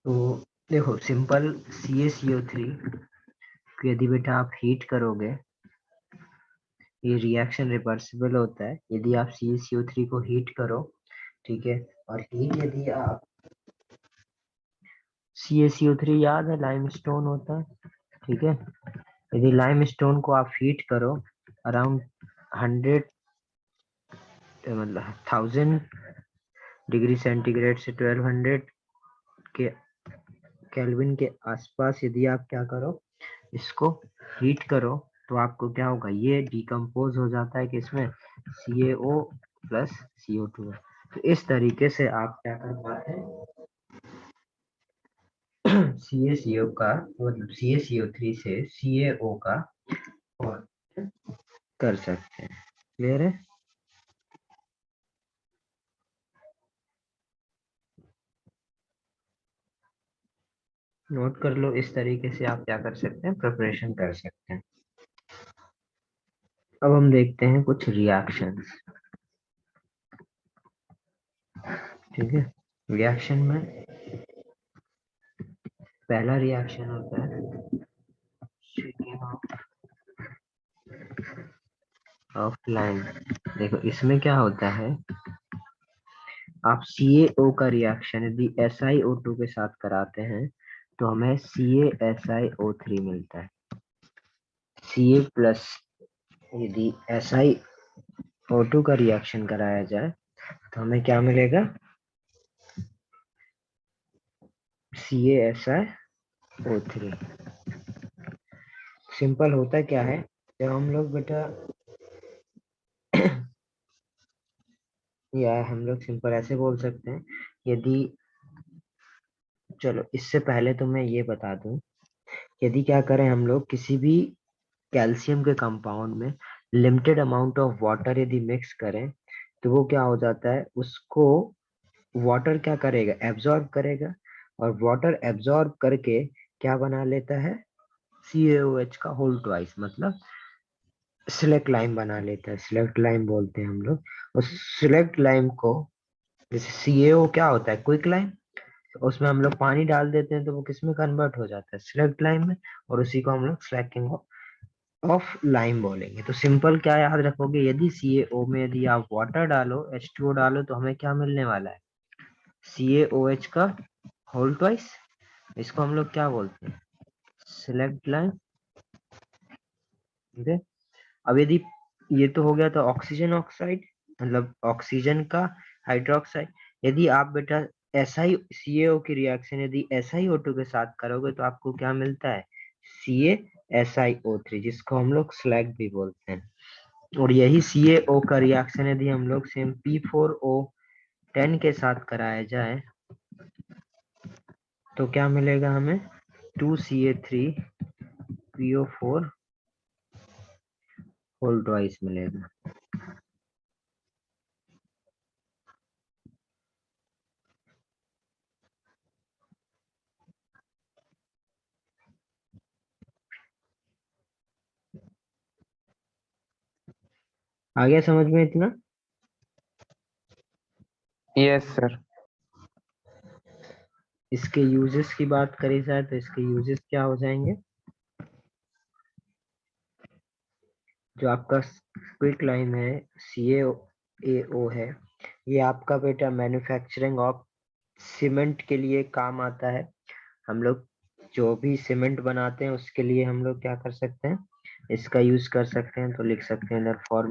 तो देखो simple CaCO3 यदि बेटा आप हीट करोगे, ये रिएक्शन रिवर्सिबल होता है। यदि आप CaCO3 को हीट करो, ठीक है, और हीट यदि आप CaCO3 याद है लाइमस्टोन होता है, ठीक है, यदि लाइमस्टोन को आप हीट करो अराउंड 100 मतलब 1000 डिग्री सेंटीग्रेड से 1200 के केल्विन के आसपास यदि आप क्या करो, इसको हीट करो, तो आपको क्या होगा, ये डिकम्पोज हो जाता है कि इसमें CaO प्लस CO2 है। तो इस तरीके से आप क्या कर पाते हैं, CaCO का मतलब CaCO3 से CaO का फॉर्म कर सकते हैं। क्लियर है? नोट कर लो, इस तरीके से आप क्या कर सकते हैं, प्रिपरेशन कर सकते हैं। अब हम देखते हैं कुछ रिएक्शंस। ठीक है, रिएक्शन में पहला रिएक्शन होता है ऑफ लाइन। देखो इसमें क्या होता है, आप CaO का रिएक्शन यदि SiO2 के साथ कराते हैं तो हमें CaSiO3 मिलता है। Ca प्लस यदि SiO2 का रिएक्शन कराया जाए तो हमें क्या मिलेगा, CaSiO3। सिंपल होता क्या है, जब हम लोग बेटा या हम लोग सिंपल ऐसे बोल सकते हैं, यदि चलो इससे पहले तो मैं ये बता दूं, यदि क्या करें हम लोग किसी भी कैल्शियम के कंपाउंड में लिमिटेड अमाउंट ऑफ वाटर यदि मिक्स करें तो वो क्या हो जाता है, उसको वाटर क्या करेगा, एब्जॉर्ब करेगा, और वाटर एब्जॉर्ब करके क्या बना लेता है, CaOH का होल ट्वाइस मतलब सिलेक्ट लाइम बना लेता है। सिलेक्ट लाइम बोलते हैं हम लोग। और सिलेक्ट लाइम को, जैसे CaO क्या होता है, क्विक लाइम, उसमें हम लोग पानी डाल देते हैं तो वो किस में कन्वर्ट हो जाता है, सिलेक्ट लाइम में, और उसी को हम लोग स्लैकिंग ऑफ लाइम बोलेंगे। तो सिंपल क्या याद रखोगे, यदि CaO में यदि आप वाटर डालो, H2O डालो, तो हमें क्या मिलने वाला है, CaOH का होल ट्वाइस। इसको हम लोग क्या बोलते हैं, सिलेक्ट लाइम। ठीक है, अब यदि ये तो हो गया तो ऑक्सीजन ऑक्साइड मतलब ऑक्सीजन का हाइड्रोक्साइड। यदि आप बेटा CaO की रिएक्शन यदि SiO2 के साथ करोगे तो आपको क्या मिलता है, CaSiO3, जिसको हम लोग स्लैग भी बोलते हैं। और यही CaO का रिएक्शन यदि हम लोग सेम P4O10 के साथ कराया जाए तो क्या मिलेगा हमें, 2Ca3PO4 होल ट्वाइस मिलेगा। आ गया समझ में इतना? Yes sir. इसके यूजेस की बात करी जाए तो इसके यूजेस क्या हो जाएंगे, जो आपका क्विक लाइम है CaO है, ये आपका बेटा मैन्युफैक्चरिंग ऑफ सीमेंट के लिए काम आता है। हम लोग जो भी सीमेंट बनाते हैं उसके लिए हम लोग क्या कर सकते हैं, इसका यूज कर सकते हैं। तो लिख सकते हैं इधर for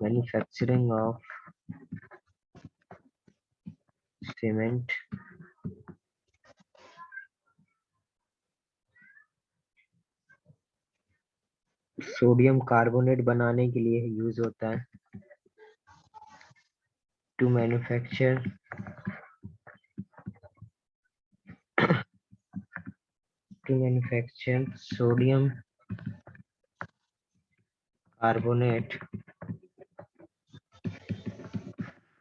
manufacturing of cement sodium carbonate बनाने के लिए यूज होता है। To manufacture sodium carbonate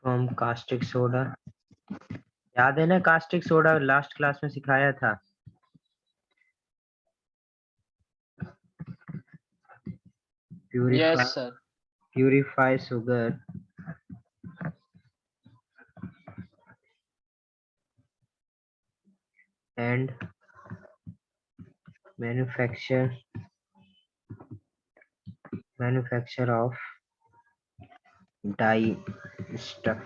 from caustic soda. याद है ना, कास्टिक सोडा लास्ट क्लास में सिखाया था। Yes purify sir. Purify sugar and manufacture of dye stuff,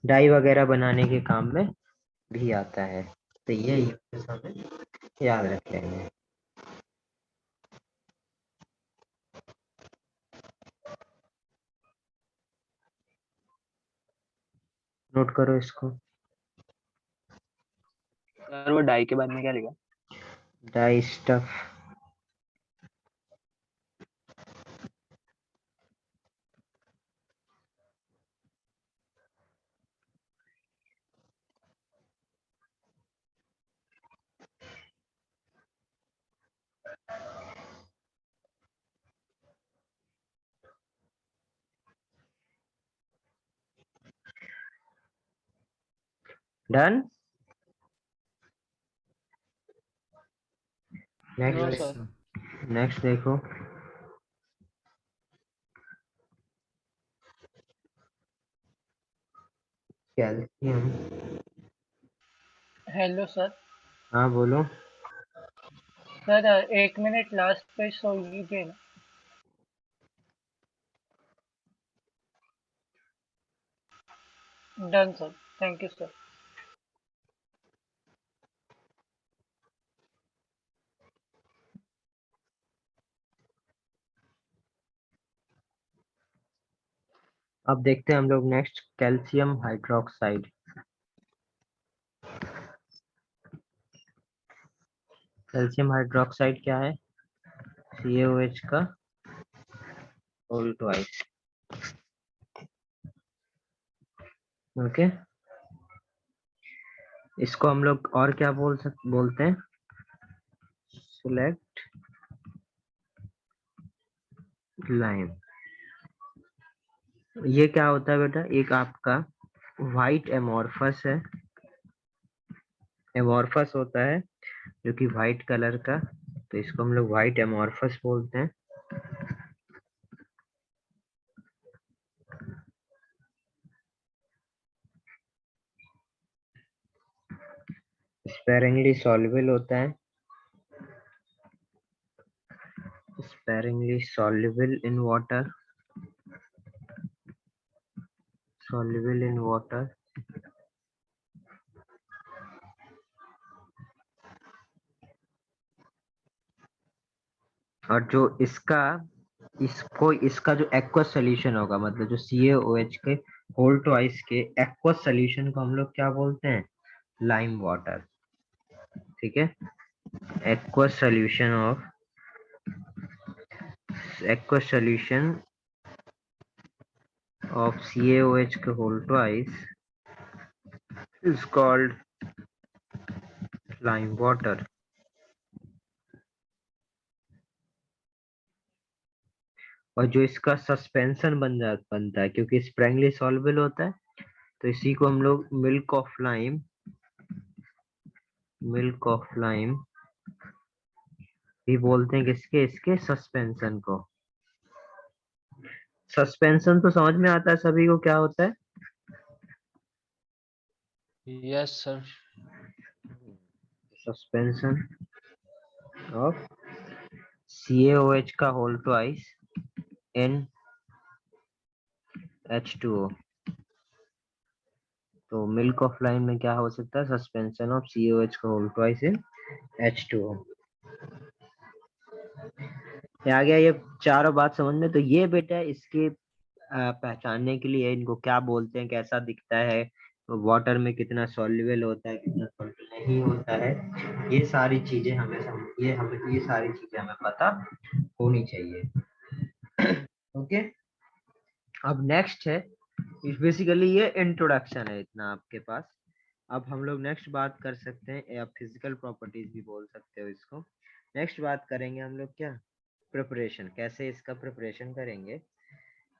dye वगैरह बनाने के काम में भी आता है। तो ये यूजेस हमें याद रख लेंगे। नोट करो इसको। सर वो डाई के बाद में क्या लिखा? Dye stuff. Done. No next sir. Next देखो, कैल्शियम। Hello sir. हाँ बोलो। सर 1 मिनट लास्ट पे सो लीजिए ना। Done sir, thank you sir. अब देखते हैं हम लोग next, calcium hydroxide. Calcium hydroxide क्या है? CaOH का होल ट्वाइस। ओके, इसको हम लोग और क्या बोलते हैं? Select line. ये क्या होता है बेटा? एक आपका व्हाइट एमोर्फस है, एमोर्फस होता है जो कि व्हाइट कलर का, तो इसको हम लोग व्हाइट एमोर्फस बोलते हैं। स्पेरिंगली सॉल्युबल होता है, sparingly soluble in water, soluble in water, और जो इसका जो एक्वस सोल्यूशन होगा, मतलब जो CaOH के होल ट्वाइस के एक्वस सोल्यूशन को हम लोग क्या बोलते हैं? Lime water. ठीक है, एक्वस सोल्यूशन ऑफ CaOH के whole twice is called lime water। और जो इसका सस्पेंशन बनता है, क्योंकि स्प्रेंगली सॉल्युबल होता है, तो इसी को हम लोग मिल्क ऑफ लाइम भी बोलते हैं। किसके? इसके सस्पेंशन को। सस्पेंशन तो समझ में आता है सभी को क्या होता है? Yes sir. Suspension of CaOH का होल ट्वाइस इन H2O। तो मिल्क ऑफ लाइम में क्या हो सकता है? सस्पेंशन ऑफ CaOH का होल ट्वाइस इन H2O। आ गया ये चारों बात समझ में? तो ये बेटा इसके पहचानने के लिए इनको क्या बोलते हैं, कैसा दिखता है, वाटर में कितना सॉल्युबल होता है, कितना सॉल्युबल नहीं होता है, ये सारी चीजें ये सारी चीजें हमें पता होनी चाहिए। ओके, अब नेक्स्ट है, बेसिकली ये इंट्रोडक्शन है इतना आपके पास। अब हम लोग नेक्स्ट बात कर सकते हैं, या फिजिकल प्रॉपर्टीज भी बोल सकते हो इसको। नेक्स्ट बात करेंगे हम लोग क्या? प्रिपरेशन। कैसे इसका प्रिपरेशन करेंगे?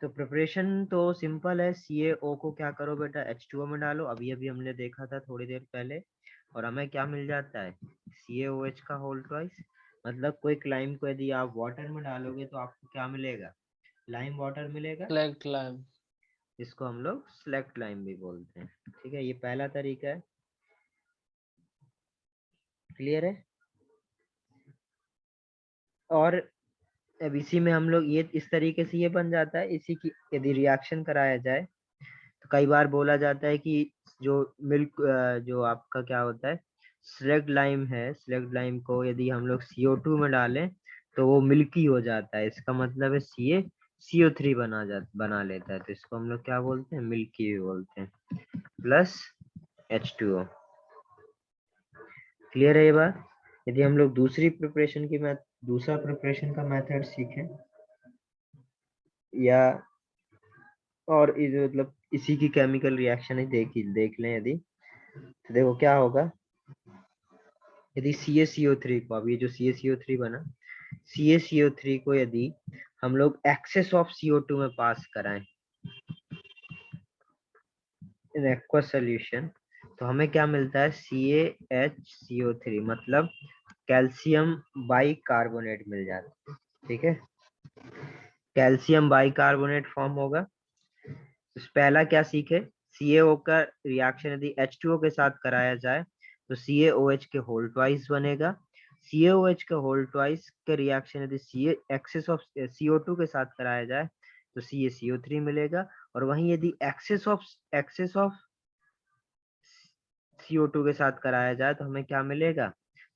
तो प्रिपरेशन तो सिंपल है। CaO को क्या करो बेटा? H2O में डालो। अभी अभी हमने देखा था थोड़ी देर पहले, और हमें क्या मिल जाता है? CaOH का होल ट्वाइस। मतलब कोई क्लाइम को यदि आप वाटर में डालोगे तो आपको क्या मिलेगा? लाइम वाटर मिलेगा। Flag climb. इसको हम लोग सिलेक्ट लाइन भी बोलते हैं। ठीक है, ये पहला तरीका है। क्लियर है? और अब इसी में हम लोग ये इस तरीके से ये बन जाता है, इसी की यदि रिएक्शन कराया जाए तो कई बार बोला जाता है कि जो मिल्क जो आपका क्या होता है स्लेक्ट लाइम है, स्लेक्ट लाइम को यदि हम लोग CO2 में डालें तो वो मिल्की हो जाता है। इसका मतलब है CO3 बना लेता है, तो इसको हम लोग क्या बोलते हैं, मिल्की बोलते हैं, प्लस H2O। क्लियर है ये बात? यदि हम लोग दूसरा प्रिपरेशन का मेथड सीखें या और मतलब इसी की केमिकल रिएक्शन ही देख लें यदि, तो देखो क्या होगा। यदि CaCO3 को, अब ये जो CaCO3 बना, CaCO3 को यदि हम लोग एक्सेस ऑफ CO2 में पास कराएं इन एक्वस सोल्यूशन, तो हमें क्या मिलता है, CaHCO3, मतलब कैल्शियम बाइकार्बोनेट मिल जाता है। ठीक है, कैल्शियम बाइकार्बोनेट फॉर्म होगा। तो पहला क्या सीखे, CaO का रिएक्शन यदि H2O के साथ कराया जाए तो CaOH के होल ट्वाइस बनेगा। CaOH के होल ट्वाइस के रिएक्शन यदि एक्सेस ऑफ CO2 के साथ कराया जाए तो CaCO3 मिलेगा। और वहीं यदि एक्सेस ऑफ CO2 के साथ कराया जाए तो हमें क्या मिलेगा,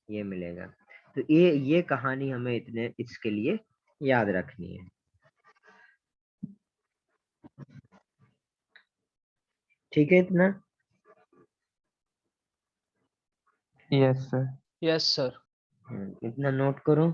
ये मिलेगा। तो ये कहानी हमें इसके लिए याद रखनी है। ठीक है इतना? Yes sir. Yes sir. इतना नोट करो।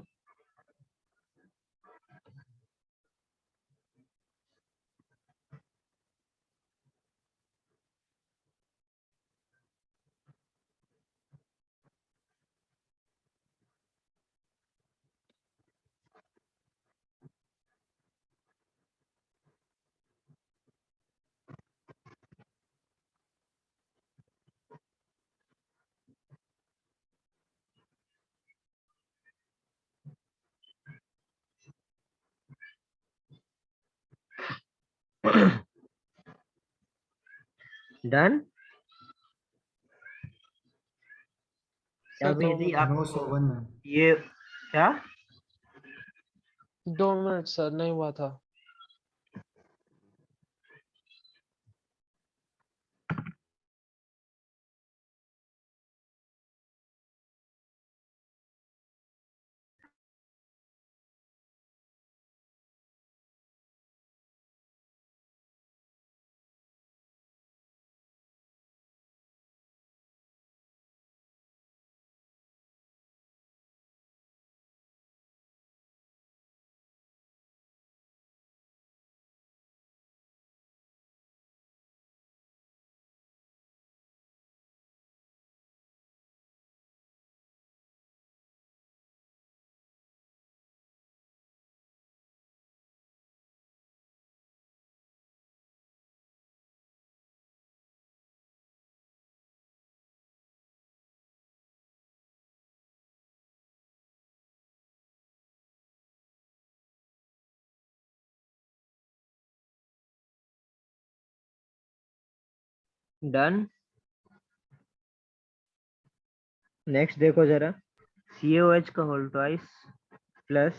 डन? सर अब 2 यदि मिनट, आप नो सर, 1 मैम। ये क्या, 2 मिनट सर, नहीं हुआ था। डन? नेक्स्ट देखो जरा, CaOH का होल ट्वाइस प्लस,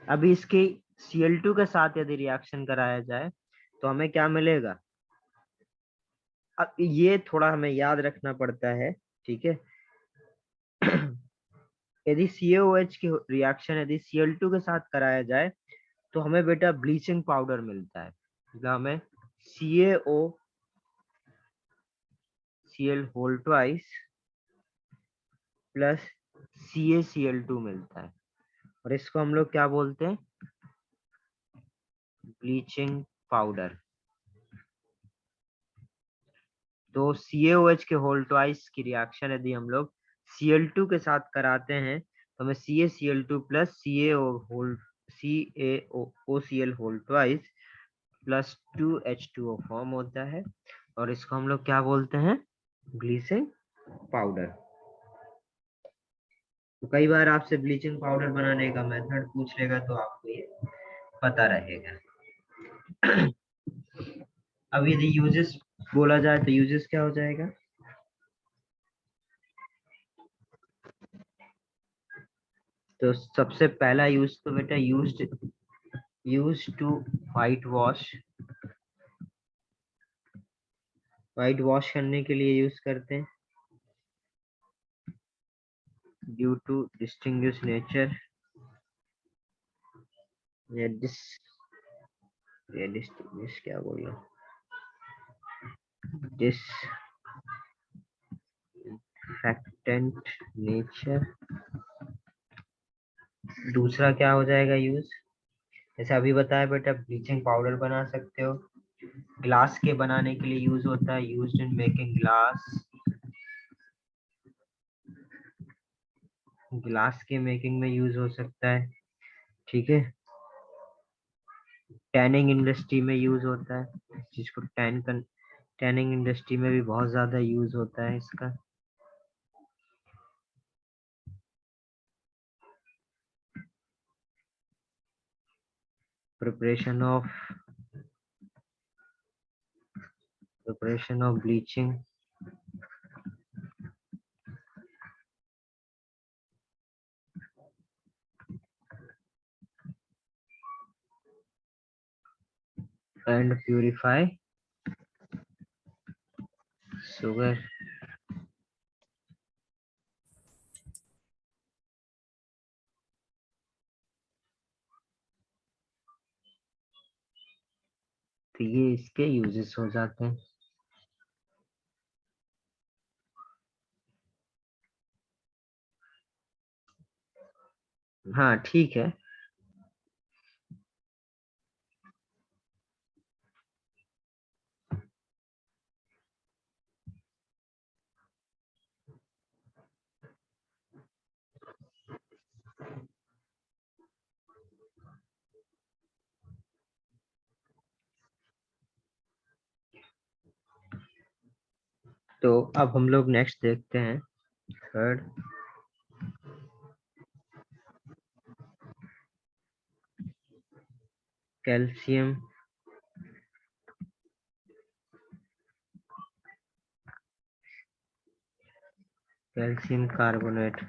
अभी इसके Cl2 के साथ यदि रिएक्शन कराया जाए तो हमें क्या मिलेगा। अब ये थोड़ा हमें याद रखना पड़ता है। ठीक है, यदि CaOH की रिएक्शन यदि Cl2 के साथ कराया जाए तो हमें बेटा ब्लीचिंग पाउडर मिलता है। मतलब हमें CaOCl whole twice plus CaCl2 मिलता है, और इसको हम लोग क्या बोलते हैं, ब्लीचिंग पाउडर। तो CaOH के होल ट्वाइस की रिएक्शन यदि हम लोग Cl2 के साथ कराते हैं तो हमें CaCl2 plus CaOCl whole twice plus 2H2O form होता है, और इसको हम लोग क्या बोलते हैं, ब्लीचिंग पाउडर। तो कई बार आपसे ब्लीचिंग पाउडर बनाने का मेथड पूछ लेगा तो आपको ये पता रहेगा। अब यदि यूजेस बोला जाए तो यूजेस क्या हो जाएगा? तो सबसे पहला यूज तो बेटा यूज टू व्हाइट वॉश करने के लिए यूज करते हैं। ड्यू टू डिस्टिंग्विश नेचर या डिस्टिंग्विश क्या बोला, डिसइंफेक्टेंट नेचर। दूसरा क्या हो जाएगा यूज? जैसे अभी बताया बेटा, ब्लीचिंग पाउडर बना सकते हो, ग्लास के बनाने के लिए यूज होता है, यूज्ड इन मेकिंग ग्लास के मेकिंग में यूज हो सकता है। ठीक है, टैनिंग इंडस्ट्री में यूज होता है, जिसको टैनिंग इंडस्ट्री में भी बहुत ज्यादा यूज होता है इसका। Preparation of bleaching, and purify sugar. तो ये इसके यूजेस हो जाते हैं। हाँ ठीक है। तो अब हम लोग नेक्स्ट देखते हैं, थर्ड, कैल्शियम कार्बोनेट।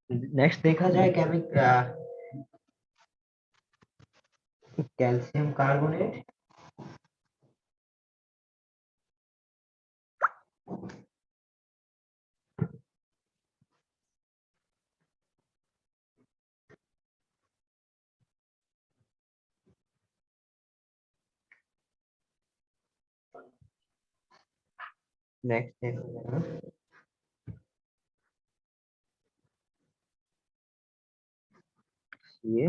नेक्स्ट देखा जाए कैल्शियम कार्बोनेट। नेक्स्ट देखा जाए ये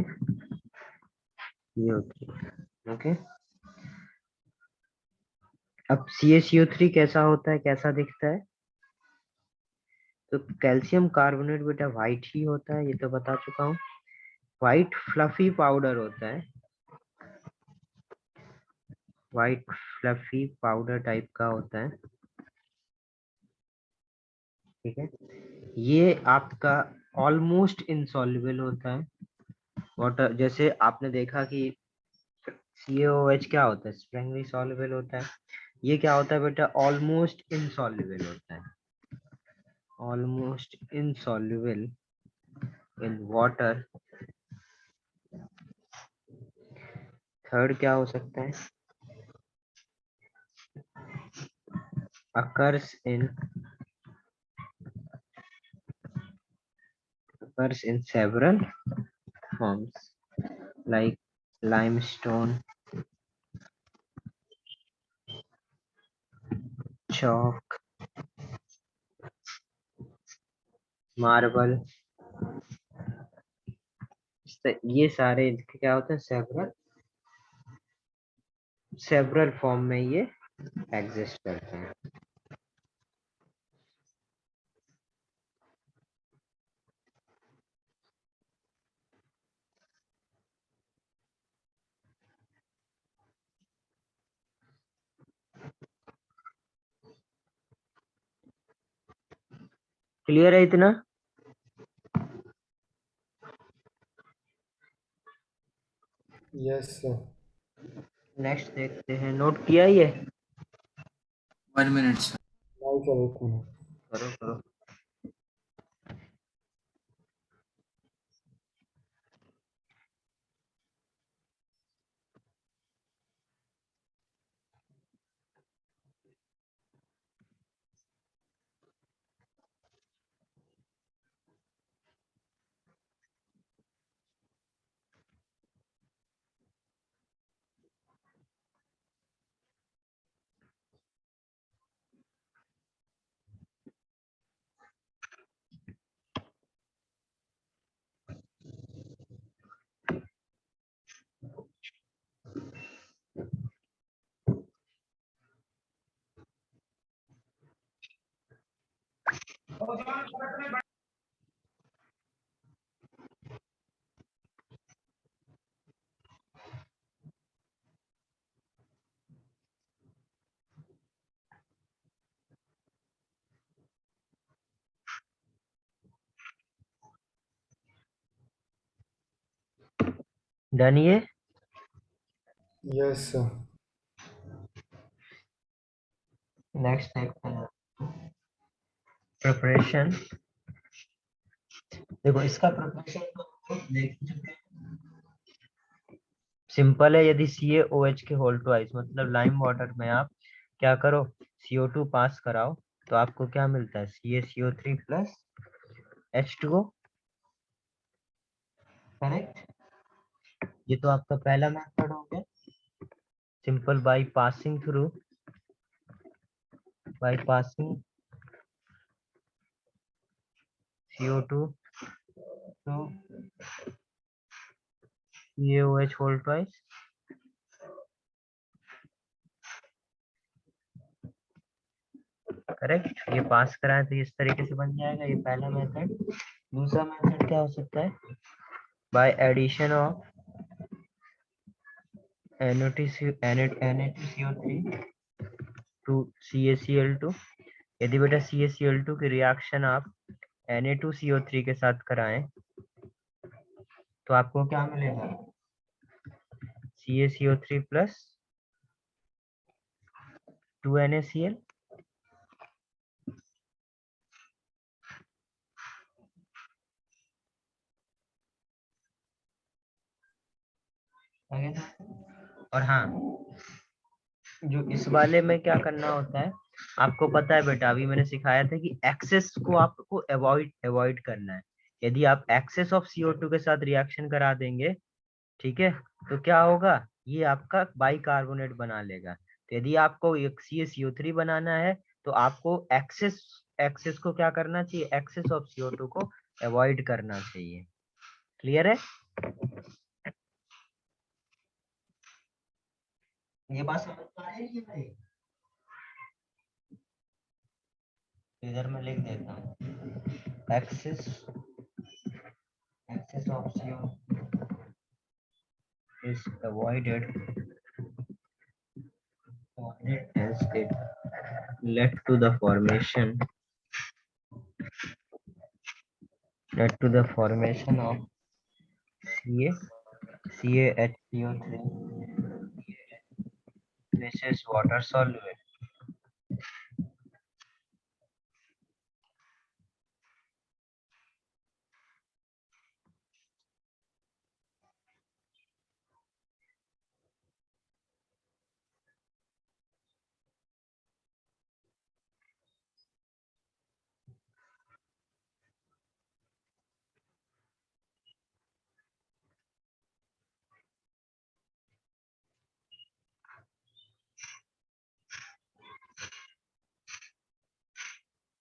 CO3। ओके, अब CaCO3 कैसा होता है, कैसा दिखता है? तो कैल्शियम कार्बोनेट बेटा व्हाइट ही होता है, ये तो बता चुका हूँ। व्हाइट फ्लफी पाउडर होता है, व्हाइट फ्लफी पाउडर टाइप का होता है। ठीक है, ये आपका ऑलमोस्ट इनसॉल्युबल होता है वाटर। जैसे आपने देखा कि CaOH क्या होता है, स्प्रिंगली सॉल्युबल होता है। ये क्या होता है बेटा, ऑलमोस्ट इनसॉल्युबल होता है, almost insoluble in water. Third क्या हो सकता है, occurs in occurs in several forms like limestone, chalk, marble. ये सारे क्या होते हैं? सेवरल फॉर्म में ये एग्जिस्ट करते हैं. क्लियर है इतना? Yes sir. नेक्स्ट देखते हैं. नोट किया ये? 1 minute, sir. नहीं सर, एक मिनट. करो करो. डन ये? Yes sir. नेक्स्ट देखते हैं. प्रिपरेशन. देखो इसका प्रिपरेशन तो देख चुके हैं. सिंपल है. यदि CaOH के होल ट्वाइस मतलब लाइम वाटर में आप क्या करो, CO2 पास कराओ, तो आपको क्या मिलता है? CaCO3 plus H2O. करेक्ट. ये तो आपका पहला मेथड हो गया. Simple by passing CO2 to CaOH whole twice. Correct. ये पास कराए तो इस तरीके से बन जाएगा. ये पहला मेथड. दूसरा मेथड क्या हो सकता है? By addition of Na2CO3 to CaCl2. यदि बेटा CaCl2 की रिएक्शन आप Na2CO3 के साथ कराएं तो आपको क्या मिलेगा? CaCO3 plus 2NaCl. और हाँ, जो इस वाले में क्या करना होता है आपको पता है बेटा. अभी मैंने सिखाया था कि एक्सेस को आपको अवॉइड करना है. यदि आप एक्सेस ऑफ CO2 के साथ रिएक्शन करा देंगे, ठीक है, तो क्या होगा? ये आपका बाइकार्बोनेट बना लेगा. तो यदि आपको एक CaCO3 बनाना है तो आपको एक्सेस को क्या करना चाहिए? एक्सेस ऑफ CO2 को अवॉइड करना चाहिए. क्लियर है? ये बात समझ में आ रही है भाई? इधर मैं लिख देता हूँ. Excess of CO is avoided as it led to the formation of CaHCO3, which is water soluble.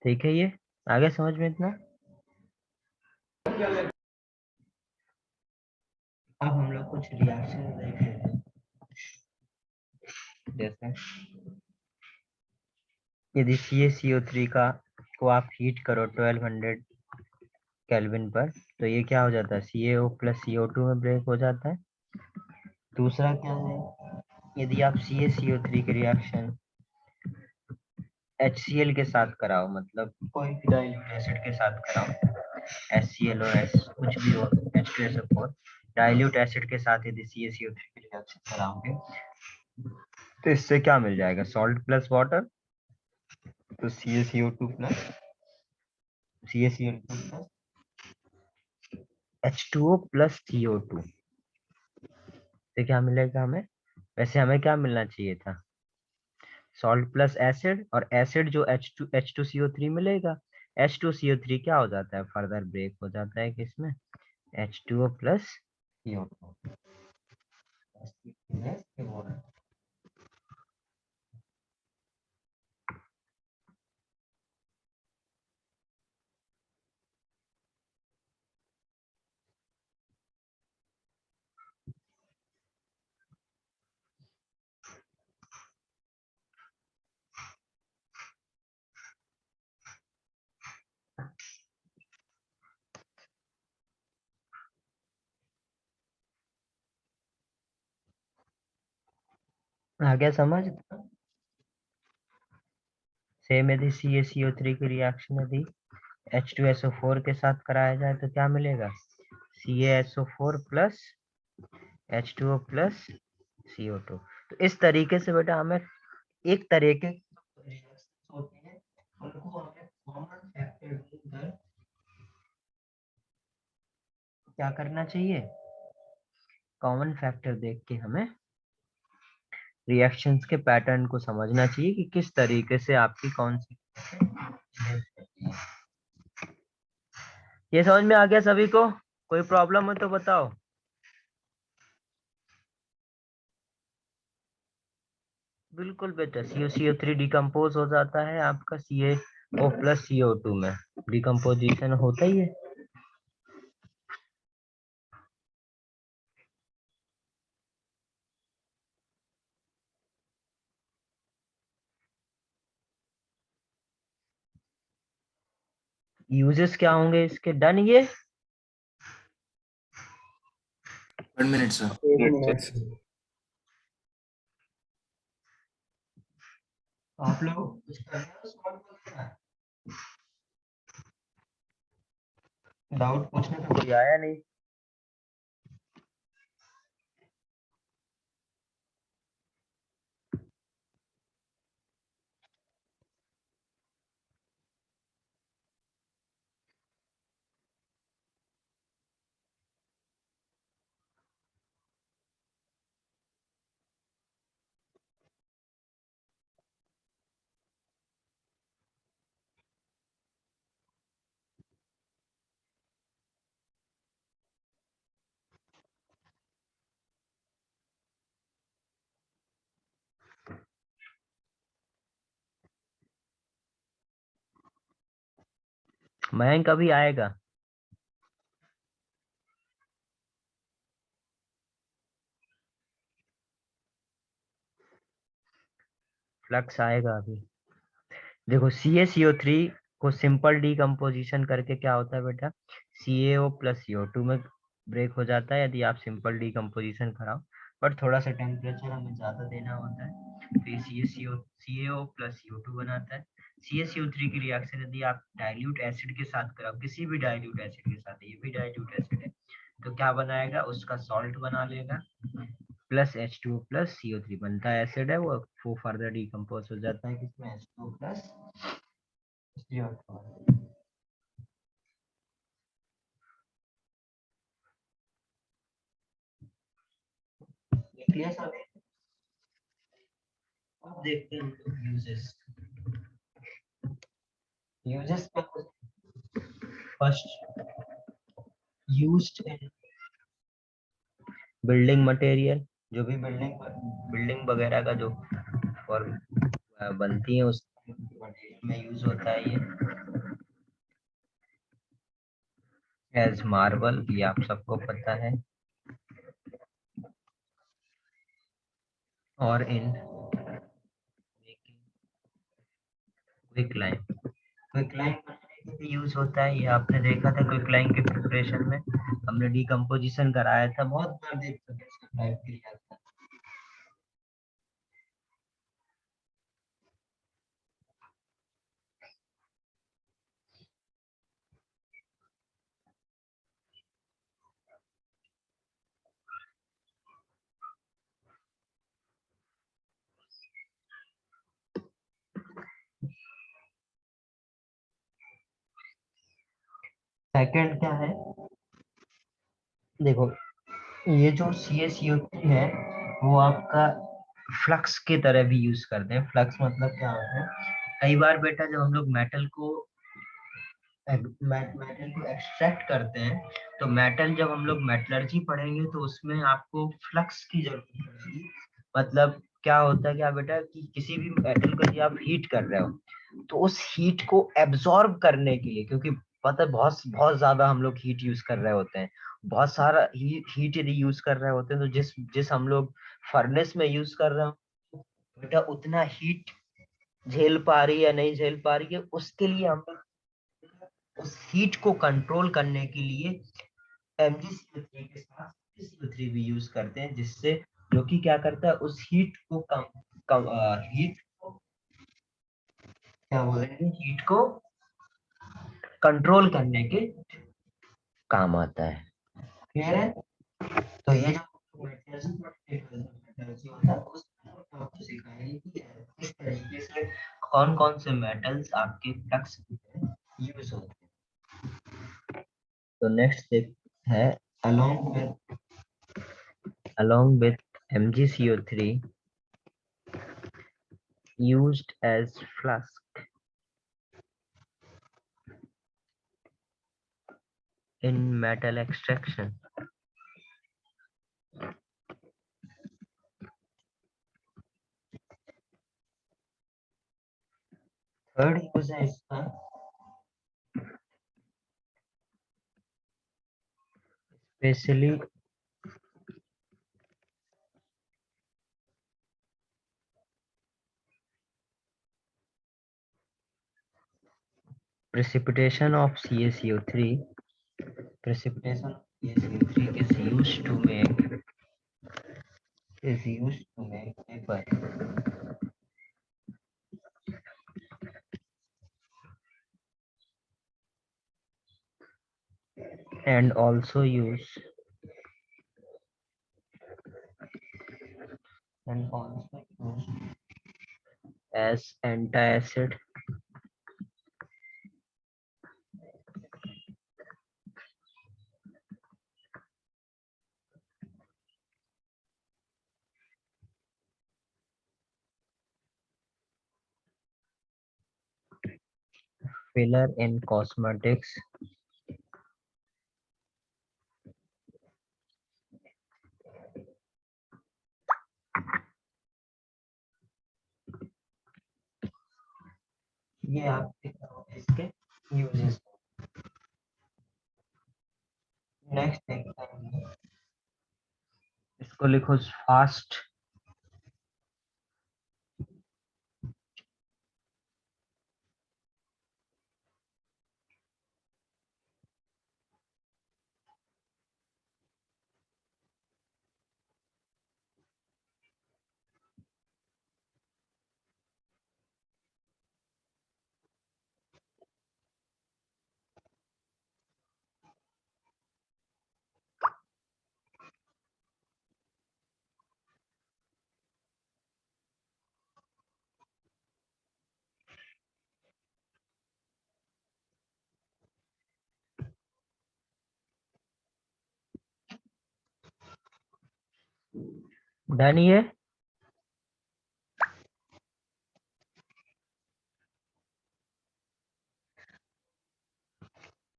ठीक है, ये आगे समझ में इतना। अब हम लोग कुछ रिएक्शन देख लेते हैं। जैसे यदि CaCO3 को आप हीट करो 1200 केल्विन पर, तो ये क्या हो जाता है, CaO प्लस CO2 में ब्रेक हो जाता है। दूसरा क्या है, यदि आप CaCO3 की रिएक्शन HCl के साथ कराओ, मतलब कोई भी डाइल्यूट एसिड के साथ कराओ, HCl और कुछ भी हो, H2SO4 डाइल्यूट एसिड के साथ यदि CaCO3 की रिएक्शन कराओगे, तो इससे क्या मिल जाएगा, सॉल्ट प्लस वाटर, तो CaCO2 plus H2O plus CO2 से क्या मिलेगा हमें, वैसे हमें क्या मिलना चाहिए था, सॉल्ट प्लस एसिड, और एसिड जो H2CO3 मिलेगा। H2CO3 क्या हो जाता है, फर्दर ब्रेक हो जाता है किसमें, H2O प्लस CO2। आगे समझ। सेम यदि CaCO3 की रिएक्शन यदि H2SO4 के साथ कराया जाए तो क्या मिलेगा, CaSO4 plus H2O plus CO2। तो इस तरीके से बेटा हमें एक तरीके होते हैं, उनको हमें कॉमन फैक्टर ढूंढकर क्या करना चाहिए, कॉमन फैक्टर देख के हमें रिएक्शंस के पैटर्न को समझना चाहिए कि किस तरीके से आपकी कौन सी, ये समझ में आ गया सभी को, कोई प्रॉब्लम हो तो बताओ। बिल्कुल बेटा, CaCO3 डिकम्पोज हो जाता है आपका CaO प्लस CO2 में, डिकम्पोजिशन होता ही है। यूजेस क्या होंगे इसके, डन ये। 1 minute, sir. 8 minutes. आप लोग कुछ करना है, सॉल्व करना है, डाउट पूछने तो कोई आया नहीं। मयंक अभी आएगा। फ्लक्स आएगा अभी। देखो CaCO3 को सिंपल डिकम्पोजिशन करके क्या होता है बेटा, CaO प्लस CO2 में ब्रेक हो जाता है यदि आप सिंपल डिकम्पोजिशन कराओ, पर थोड़ा सा टेम्परेचर हमें ज्यादा देना होता है, तो ये CaO प्लस CO2 बनाता है। CaCO3 की रिएक्शन यदि आप डाइल्यूट एसिड के साथ कराओ, किसी भी डाइल्यूट एसिड के साथ, ये भी डाइल्यूट एसिड है, तो क्या बनाएगा, उसका सॉल्ट बना लेगा, प्लस H2O प्लस CO3 बनता है एसिड है वो फर्दर डिकम्पोज हो जाता है किसमें, H2O प्लस CO2। क्लियर सभी। अब देखते हैं uses. Uses first, used in building material, जो भी बिल्डिंग वगैरह का जो फॉर्म बनती है उस में यूज होता है ये एज मार्बल, ये आप सबको पता है। और in quick line, quick line बनाने के लिए यूज होता है, ये आपने देखा था क्विक लाइन के प्रिपरेशन में, हमने डिकम्पोजिशन कराया था, बहुत बार देख चुके हैं टाइप किया था। सेकंड क्या है, देखो ये जो CaCO3 है वो आपका फ्लक्स की तरह भी यूज करते हैं। फ्लक्स मतलब क्या होता है, कई बार बेटा जब हम लोग मेटल को एक्सट्रैक्ट करते हैं, तो मेटल जब हम लोग मेटलर्जी पढ़ेंगे तो उसमें आपको फ्लक्स की जरूरत पड़ेगी। मतलब क्या होता है क्या बेटा, कि किसी भी मेटल को यदि आप हीट कर रहे हो तो उस हीट को एब्जॉर्ब करने के लिए, क्योंकि पता है बहुत बहुत ज्यादा हम लोग हीट यूज कर रहे होते हैं, बहुत सारा हीट यदि यूज कर रहे होते हैं, तो जिस जिस हम लोग फर्नेस में यूज कर रहे हो बेटा उतना हीट झेल पा रही है या नहीं झेल पा रही है, उसके लिए हम लोग उस हीट को कंट्रोल करने के लिए MgCO3 के साथ CO3 भी यूज करते हैं, जिससे जो कि क्या करता है उस हीट को हीट को क्या बोलेंगे, हीट को कंट्रोल करने के काम आता है। क्लियर है? तो ये जो मेटलर्जी होता है उसमें आपको सिखाएंगे कि किस तरीके से कौन कौन से मेटल्स आपके फ्लक्स यूज होते हैं। तो नेक्स्ट है along with MgCO3 used as flask in metal extraction. Third use है इसका specially precipitation of CaCO3. Precipitation of CaCO3 is used to make paper. And also use as antacid filler in cosmetics. ये आप इसके uses. Next देखते हैं, इसको लिखो fast done. ये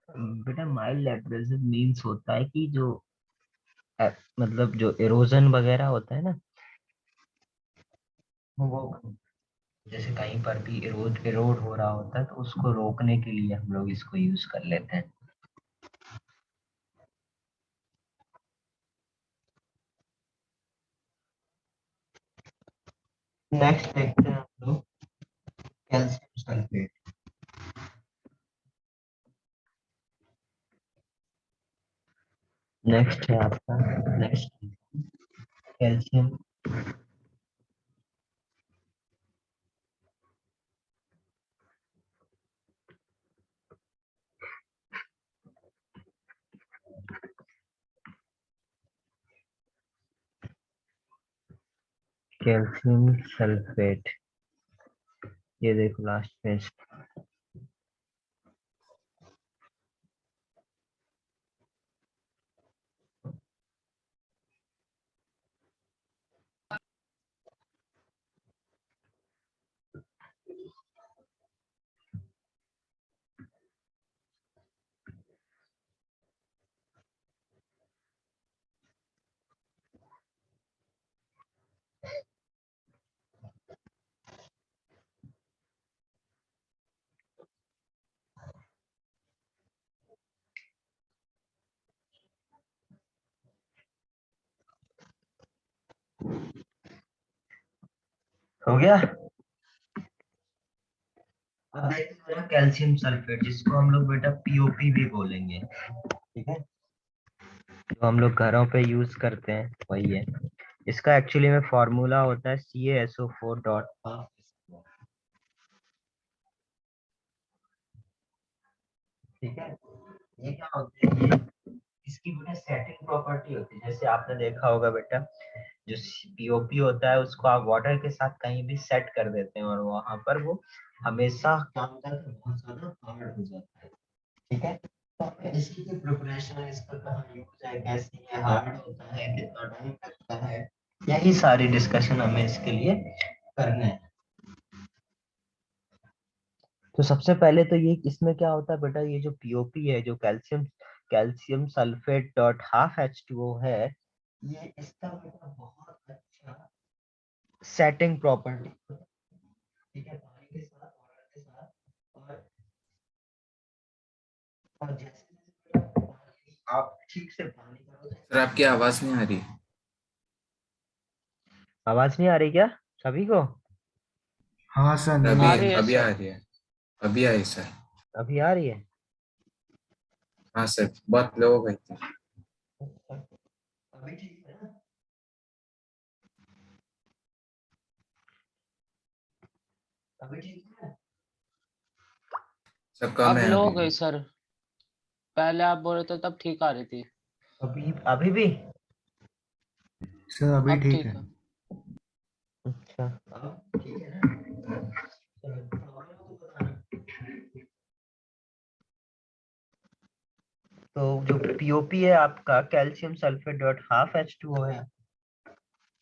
बेटा माइल्ड एब्रेसिव मीन्स होता है कि जो मतलब जो इरोजन वगैरह होता है ना वो जैसे कहीं पर भी इरोड हो रहा होता है तो उसको रोकने के लिए हम लोग इसको यूज कर लेते हैं। नेक्स्ट देखते हैं हम लोग कैल्शियम सल्फेट। नेक्स्ट है आपका नेक्स्ट कैल्शियम कैल्शियम सल्फेट। ये देखो लास्ट पेज। हो गया। अब देखते हैं कैल्शियम सल्फेट, जिसको हम लोग बेटा पीओपी भी बोलेंगे। ठीक है, जो हम लोग घरों पे यूज करते हैं वही है। इसका एक्चुअली में फॉर्मूला होता है CaSO4 डॉट। ठीक है, ये क्या होता है, ये इसकी बेटा सेटिंग प्रॉपर्टी होती है। जैसे आपने देखा होगा बेटा, जो पीओपी होता है उसको आप वाटर के साथ कहीं भी सेट कर देते हैं और वहां पर वो हमेशा क्या होता है कि बहुत ज्यादा हार्ड हो जाता है। ठीक है, तो इसकी जो प्रिपरेशन है, इसका कहाँ यूज है, कैसे ये हार्ड होता है, कितना टाइम लगता है, यही सारी डिस्कशन हमें इसके लिए करने हैं। तो सबसे पहले तो ये इसमें क्या होता है बेटा, ये जो पीओपी है, जो calcium sulphate dot half H2O है, ये इसका बेटा बहुत अच्छा सेटिंग प्रॉपर्टी। ठीक है, पानी के साथ, वाटर के साथ, और जैसे आप ठीक से पानी करोगे। सर आपकी आवाज नहीं आ रही। आवाज नहीं आ रही क्या सभी को? हाँ सर, सर नहीं आ आ रही रही। है अभी आ सर। रही है। अभी आई सर। अभी आ रही है? हाँ सर, बहुत लो हो गई थी। अभी ठीक है ना? अभी ठीक है? सर कम अब है लो हो अभी गई भी। सर। पहले आप बोल रहे थे तब ठीक आ रही थी। अभी अभी भी? सर अभी अब ठीक ठीक है। है। अच्छा, अब ठीक है ना? चलो, प्रॉब्लम तो बताना। तो जो पीओपी है आपका calcium sulphate dot half H2O है,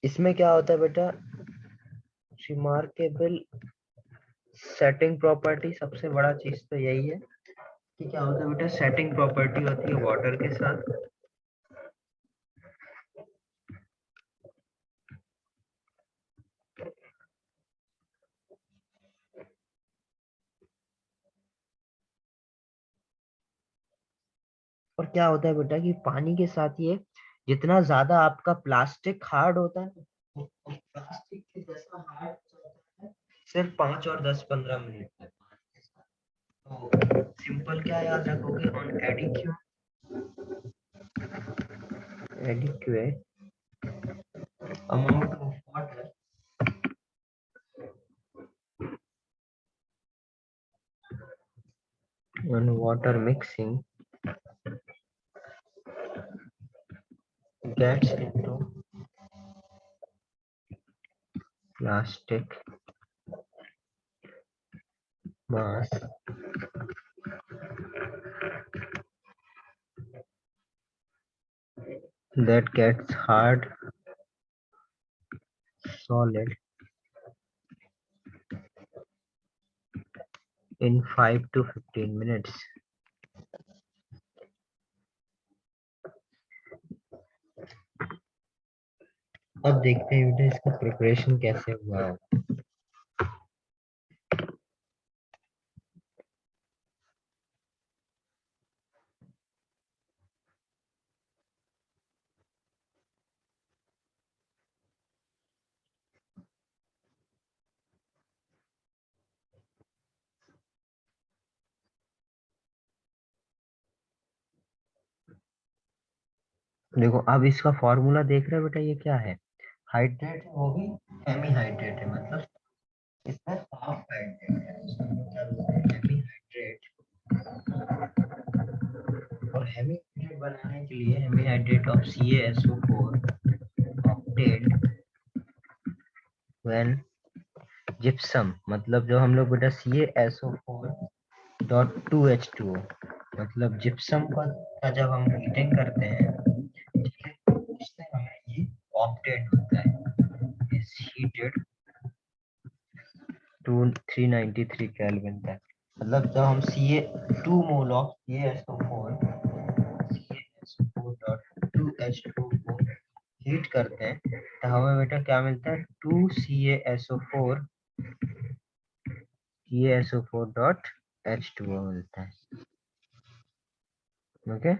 इसमें क्या होता है बेटा, रिमार्केबल सेटिंग प्रॉपर्टी। सबसे बड़ा चीज तो यही है कि क्या होता है बेटा, सेटिंग प्रॉपर्टी होती है वाटर के साथ। और क्या होता है बेटा कि पानी के साथ ये जितना ज्यादा आपका प्लास्टिक हार्ड होता है, तो प्लास्टिक के जैसा हार्ड होता है सिर्फ 5 और 10-15 मिनट तक। तो सिंपल क्या याद रखोगे, on adequate amount of water when water mixing gets into plastic mass, that gets hard solid in 5 to 15 minutes. अब देखते हैं बेटा इसका प्रिपरेशन कैसे हुआ है। देखो अब इसका फॉर्मूला देख रहे हो बेटा, ये क्या है, हाइड्रेट है, वो भी हेमी हाइड्रेट है, मतलब इसमें हाफ हाइड्रेट है, इसका मतलब हेमी हाइड्रेट। और हेमी हाइड्रेट बनाने के लिए hemi hydrate of CaSO4 obtained when gypsum, मतलब जो हम लोग बेटा CaSO4.2H2O, मतलब जिप्सम का जब हम हीटिंग करते हैं, ठीक है, उससे हमें ये ऑब्टेन होता है, इज हीटेड टू 393 केल्विन तक। मतलब जब हम Ca 2 मोल ऑफ CaSO4.2H2O को हीट करते हैं तो हमें बेटा क्या मिलता है, 2 CaSO4.H2O मिलता है। ओके,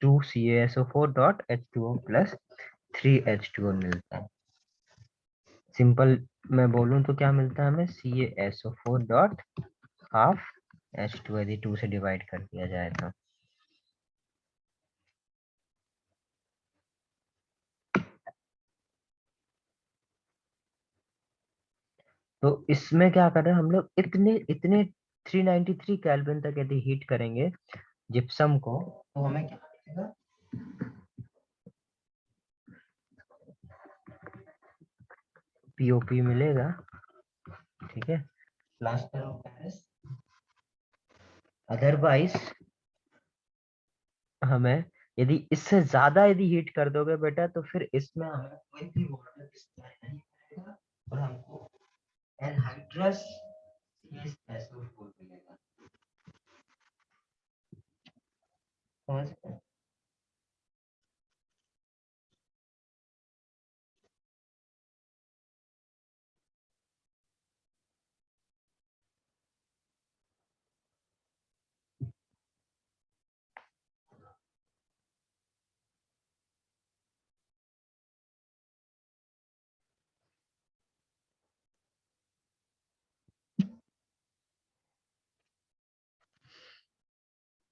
2 CaSO4.H2O प्लस 3H2O मिलता है। सिंपल मैं बोलूं तो क्या मिलता है हमें, CaSO4 डॉट हाफ H2 यदि 2 से डिवाइड कर दिया जाए तो। इसमें क्या कर रहे हैं हम लोग, इतने इतने 393 केल्विन तक यदि हीट करेंगे जिप्सम को तो हमें क्या मिलेगा, पीओपी मिलेगा, ठीक है, प्लास्टर ऑफ पेरिस। अदरवाइज हमें यदि इससे ज्यादा यदि हीट कर दोगे बेटा तो फिर इसमें हमें कोई भी वाटर डिस्चार्ज नहीं मिलेगा और हमको एनहाइड्रस CaSO4 मिलेगा। समझ गए?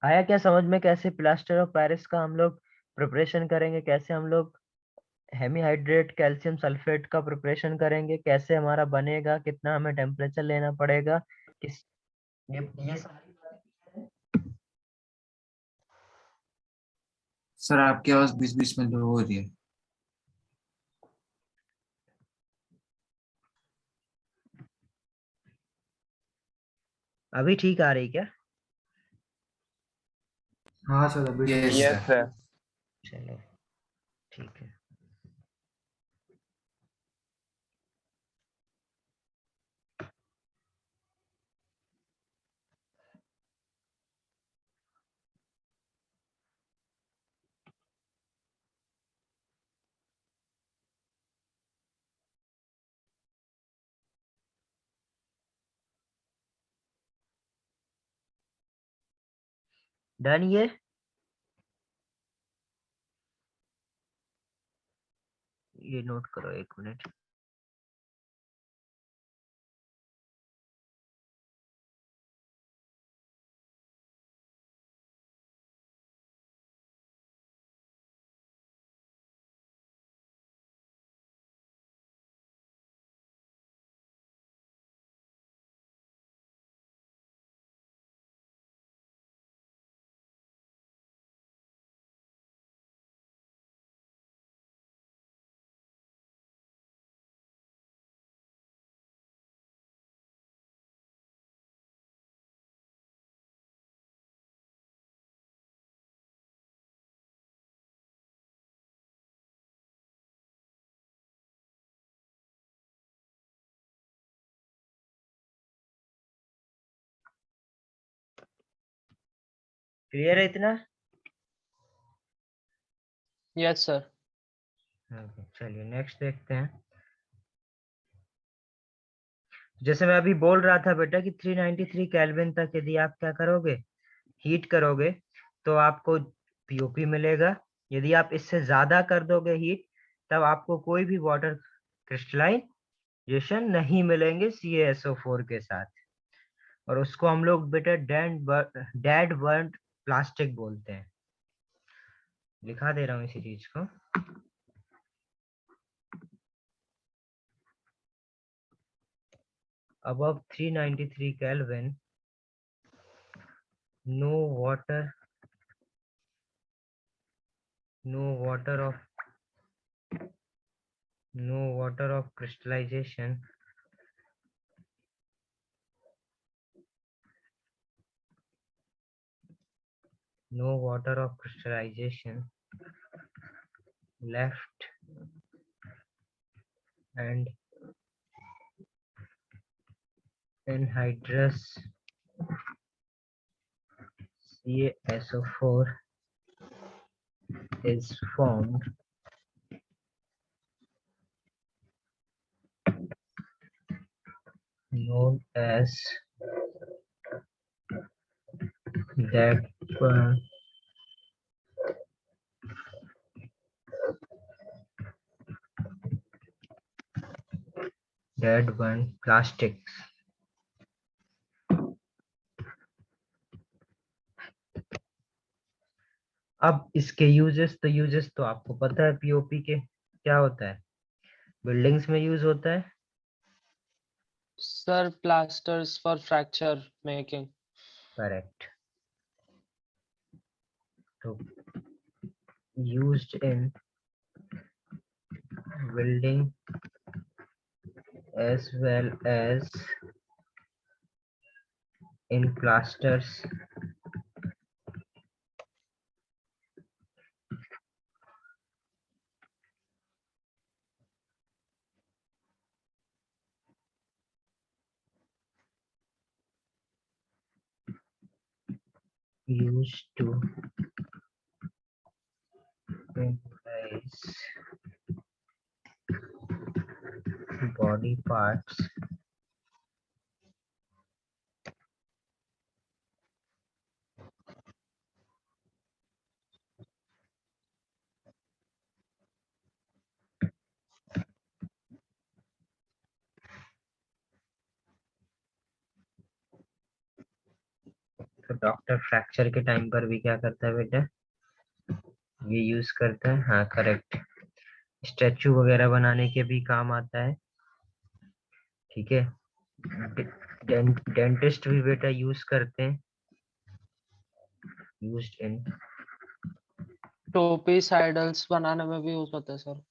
आया क्या समझ में, कैसे प्लास्टर ऑफ पेरिस का हम लोग प्रिपरेशन करेंगे, कैसे हम लोग हेमीहाइड्रेट कैल्शियम सल्फेट का प्रिपरेशन करेंगे, कैसे हमारा बनेगा, कितना हमें टेम्परेचर लेना पड़ेगा, किस ये सारी बातें। सर आपकी आवाज बीच बीच में लो हो रही है। अभी ठीक आ रही क्या? हाँ सर अभी ठीक यस है। Yes sir. सर। चलो ठीक है। डन ये नोट करो 1 मिनट। क्लियर है इतना? Yes sir. चलिए नेक्स्ट देखते हैं। जैसे मैं अभी बोल रहा था बेटा कि 393 केल्विन तक यदि आप क्या करोगे, हीट करोगे तो आपको पीओपी मिलेगा। यदि आप इससे ज्यादा कर दोगे हीट तब आपको कोई भी वाटर क्रिस्टलाइजेशन नहीं मिलेंगे CaSO4 के साथ, और उसको हम लोग बेटा डेड बर्न प्लास्टिक बोलते हैं। लिखा दे रहा हूँ इसी चीज को। Above 393 Kelvin, no water of crystallization left, and anhydrous CaSO4 is formed known as dead burn plastics. अब इसके यूजेस तो आपको पता है। पीओपी के क्या होता है, बिल्डिंग्स में यूज होता है। Sir, plasters for fracture making. Correct. तो used in building as well as in plasters used to replace body parts तो डॉक्टर फ्रैक्चर के टाइम पर भी क्या करता है बेटा, ये यूज करता है। हाँ करेक्ट। स्टैचू वगैरह बनाने के भी काम आता है। ठीक है। डेंटिस्ट भी बेटा यूज करते हैं। यूज्ड इन टोपी साइडल्स बनाने में भी यूज होता है सर।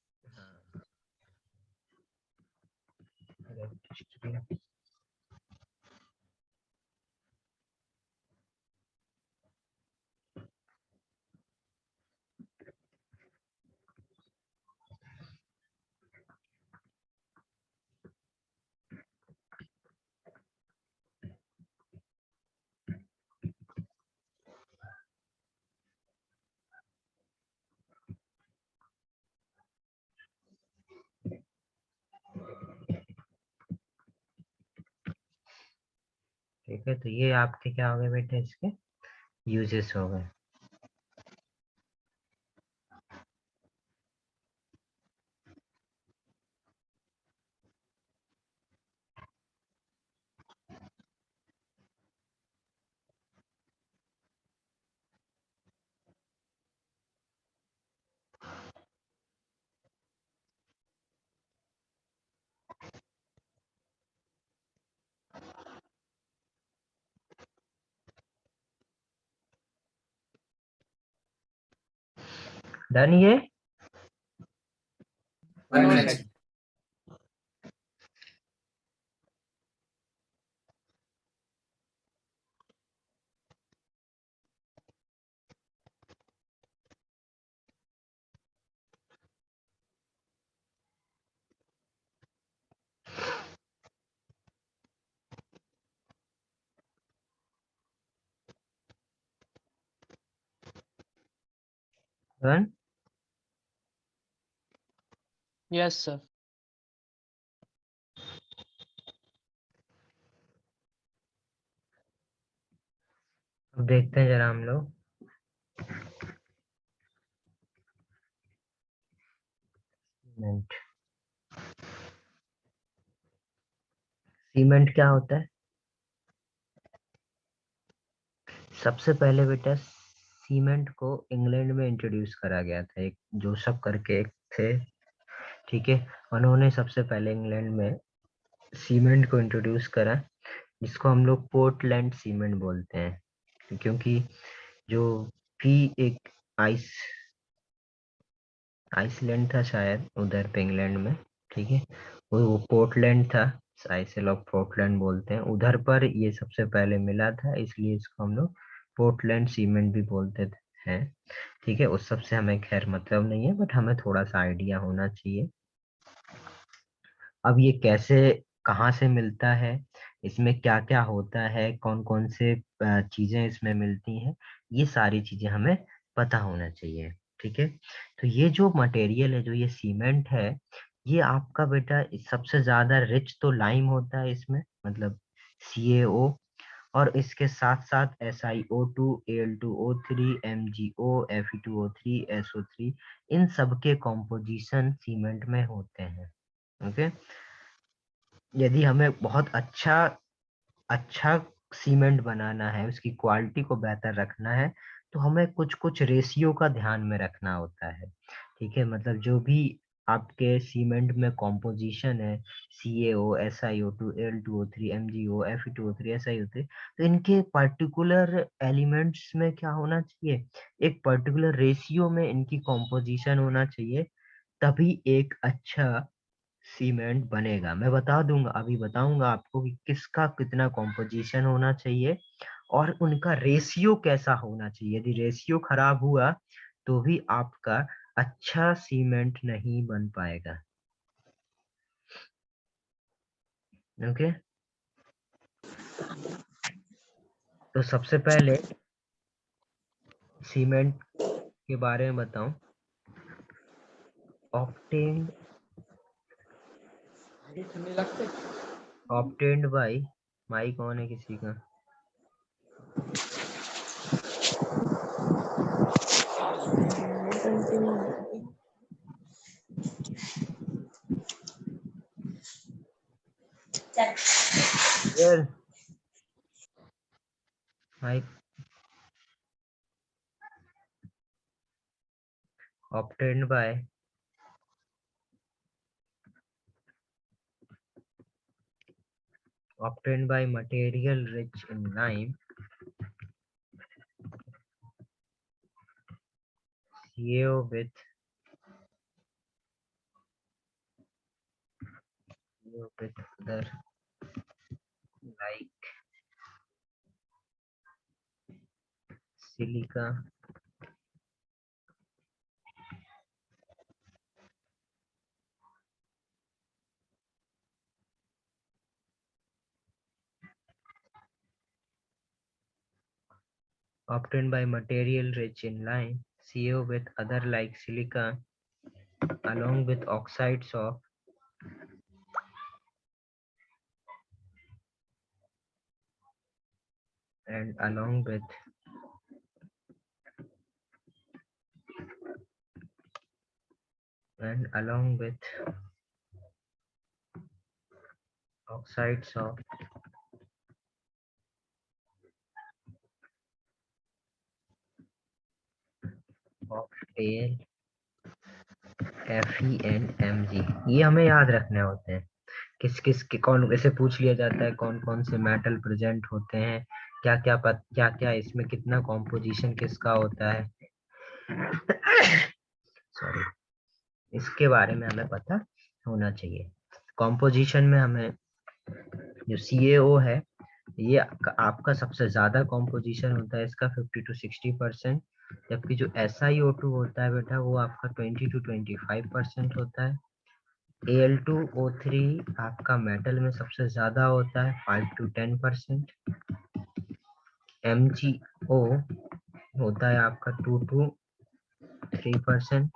ठीक है, तो ये आपके क्या हो गए बेटे, इसके यूजेस हो गए। डन ये। 1 minute. डन। Yes sir. अब देखते हैं जरा हम लोग। सीमेंट। सीमेंट क्या होता है? सबसे पहले बेटा सीमेंट को इंग्लैंड में इंट्रोड्यूस करा गया था, एक जोसेफ करके एक थे, ठीक है। उन्होंने सबसे पहले इंग्लैंड में सीमेंट को इंट्रोड्यूस करा, जिसको हम लोग पोर्टलैंड सीमेंट बोलते हैं, क्योंकि जो भी एक आइसलैंड था शायद उधर पे इंग्लैंड में, ठीक है, वो पोर्टलैंड था, आइसल ऑफ पोर्टलैंड बोलते हैं, उधर पर ये सबसे पहले मिला था, इसलिए इसको हम लोग पोर्टलैंड सीमेंट भी बोलते हैं, ठीक है। उस सब से हमें खैर मतलब नहीं है, बट हमें थोड़ा सा आइडिया होना चाहिए। अब ये कैसे कहाँ से मिलता है, इसमें क्या क्या होता है, कौन कौन से चीजें इसमें मिलती हैं, ये सारी चीजें हमें पता होना चाहिए, ठीक है। तो ये जो मटेरियल है, जो ये सीमेंट है, ये आपका बेटा सबसे ज्यादा रिच तो लाइम होता है इसमें, मतलब CaO, और इसके साथ साथ SiO2, Al2O3, MgO, Fe2O3, SO3, इन सब के कॉम्पोजिशन सीमेंट में होते हैं, ओके। यदि हमें बहुत अच्छा सीमेंट बनाना है, उसकी क्वालिटी को बेहतर रखना है, तो हमें कुछ कुछ रेशियो का ध्यान में रखना होता है, ठीक है। मतलब जो भी आपके सीमेंट में कॉम्पोजिशन है, CaO, SiO2, Al2O3, MgO, Fe2O3, SiO3, तो इनके पर्टिकुलर एलिमेंट्स में क्या होना चाहिए, एक पर्टिकुलर रेशियो में इनकी कॉम्पोजिशन होना चाहिए, तभी एक अच्छा सीमेंट बनेगा। मैं बता दूंगा, अभी बताऊंगा आपको कि किसका कितना कॉम्पोजिशन होना चाहिए और उनका रेशियो कैसा होना चाहिए। यदि रेशियो खराब हुआ तो भी आपका अच्छा सीमेंट नहीं बन पाएगा, ओके। तो सबसे पहले सीमेंट के बारे में बताऊं। ऑब्टेन्ड बाय, माइक ऑन है किसी का? Well, mic obtained by material rich in lime, CaO with other like silica, obtained by material rich in lime, CaO with other like silica, along with oxides of and along with oxides of oxtail, Fe and Mg, ये हमें याद रखने होते हैं। किस किस के कौन ऐसे पूछ लिया जाता है, कौन कौन से मेटल प्रेजेंट होते हैं, क्या क्या इसमें कितना कॉम्पोजिशन किसका होता है, सॉरी, इसके बारे में हमें पता होना चाहिए। कॉम्पोजिशन में हमें जो CaO है, ये आपका सबसे ज्यादा कॉम्पोजिशन होता है इसका 50 to 60%, जबकि जो SiO2 होता है बेटा वो आपका 20 to 25% होता है। Al2O3 आपका मेटल में सबसे ज्यादा होता है 5 to 10%। MgO होता है आपका 2 to 3%,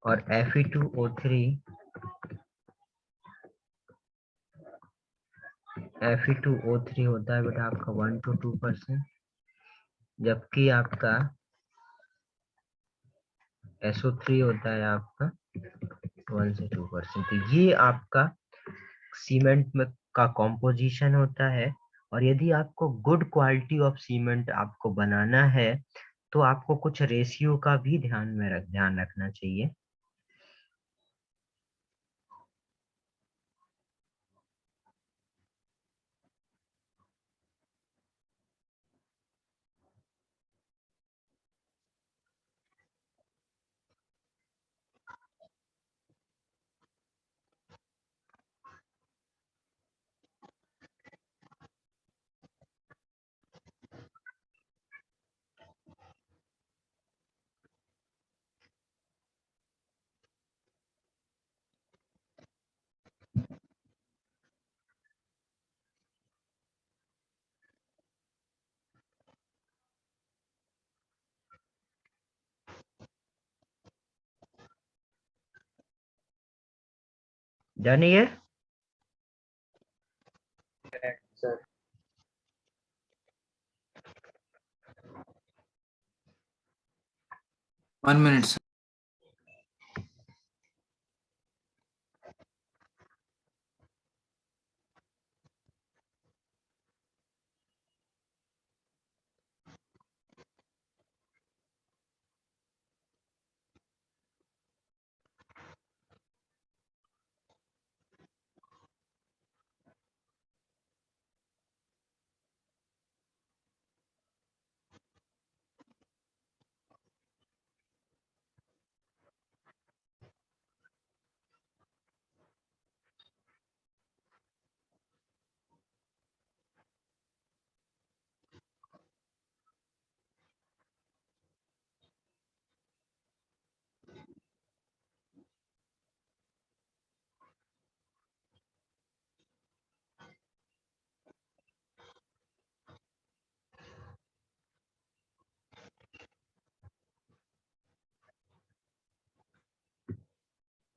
और Fe2O3 होता है बेटा आपका 1 to 2%, जबकि आपका SO3 होता है आपका 1 से 2%। तो ये आपका सीमेंट में का कॉम्पोजिशन होता है। और यदि आपको गुड क्वालिटी ऑफ सीमेंट आपको बनाना है, तो आपको कुछ रेशियो का भी ध्यान रखना चाहिए। डन ये? Sir 1 minute, sir.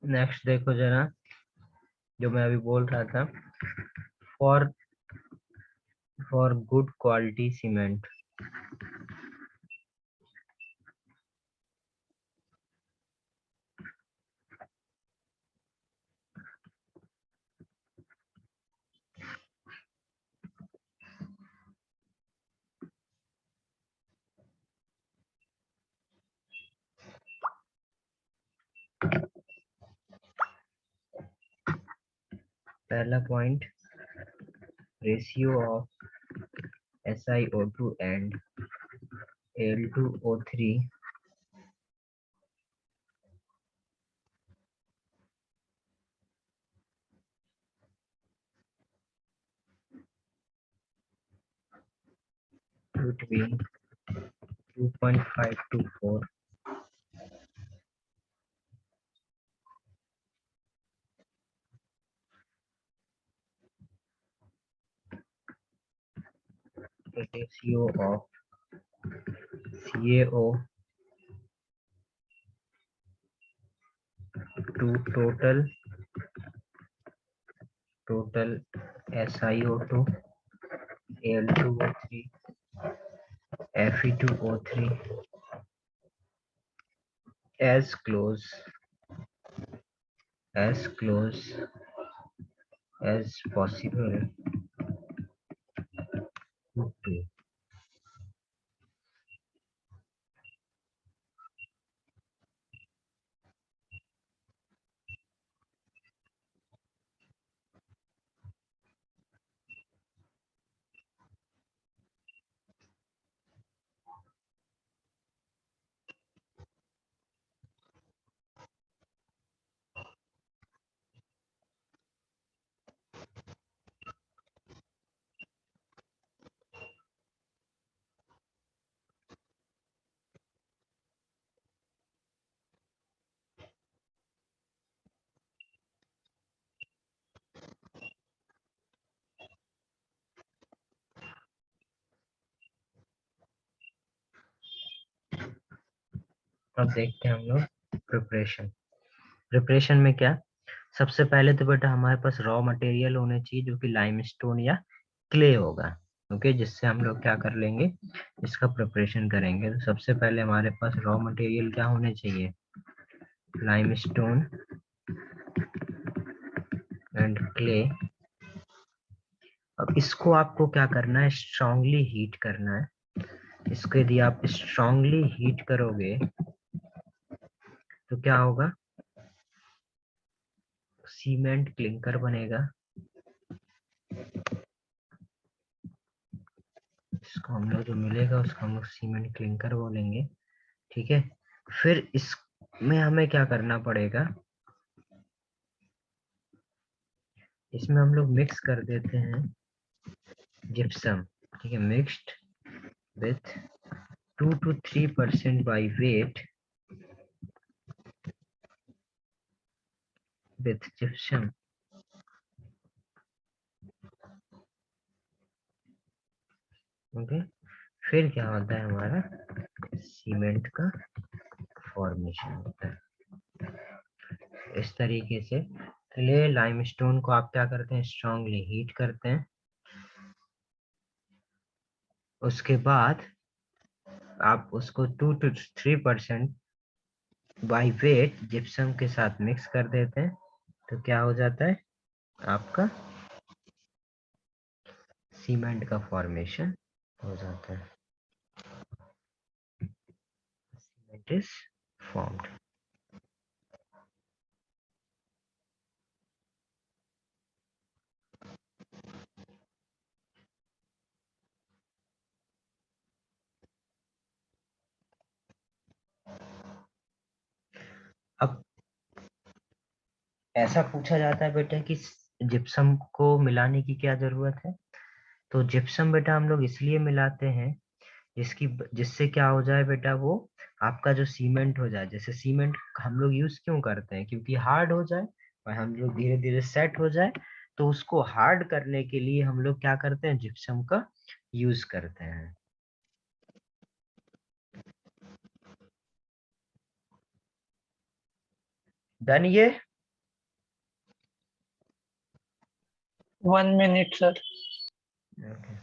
नेक्स्ट देखो जरा, जो मैं अभी बोल रहा था, फॉर गुड क्वालिटी सीमेंट, पहला point, ratio of SiO2 and Al2O3 between 2.5 to 4. The ratio of CaO to total SiO2, Al2O3, Fe2O3 as close as possible to 2. अब देखते हैं हम लोग प्रिपरेशन में क्या। सबसे पहले तो बेटा हमारे पास रॉ मटेरियल होने चाहिए जो कि लाइमस्टोन या क्ले होगा, ओके, जिससे हम लोग क्या कर लेंगे, इसका प्रिपरेशन करेंगे। तो सबसे पहले हमारे पास रॉ मटेरियल क्या होने चाहिए, लाइमस्टोन एंड क्ले। अब इसको आपको क्या करना है, स्ट्रांगली हीट करना है। इसको यदि आप स्ट्रांगली हीट करोगे तो क्या होगा, सीमेंट क्लिंकर बनेगा। इसको हम लोग जो मिलेगा उसको हम लोग सीमेंट क्लिंकर बोलेंगे, ठीक है। फिर इसमें हमें क्या करना पड़ेगा, इसमें हम लोग मिक्स कर देते हैं जिप्सम, ठीक है, mixed with 2 to 3% by weight with gypsum। Okay, फिर क्या होता है, हमारा सीमेंट का फॉर्मेशन होता है इस तरीके से। क्ले लाइमस्टोन को आप क्या करते हैं, स्ट्रांगली हीट करते हैं, उसके बाद आप उसको 2 to 3% बाई वेट जिप्सम के साथ मिक्स कर देते हैं, तो क्या हो जाता है, आपका सीमेंट का फॉर्मेशन हो जाता है, सीमेंट इज फॉर्म्ड। अब ऐसा पूछा जाता है बेटा कि जिप्सम को मिलाने की क्या जरूरत है, तो जिप्सम बेटा हम लोग इसलिए मिलाते हैं जिससे क्या हो जाए बेटा, वो आपका जो सीमेंट हो जाए, जैसे सीमेंट हम लोग यूज क्यों करते हैं, क्योंकि हार्ड हो जाए और हम लोग धीरे धीरे सेट हो जाए, तो उसको हार्ड करने के लिए हम लोग क्या करते हैं, जिप्सम का यूज करते हैं। डन ये। 1 minute sir। Okay.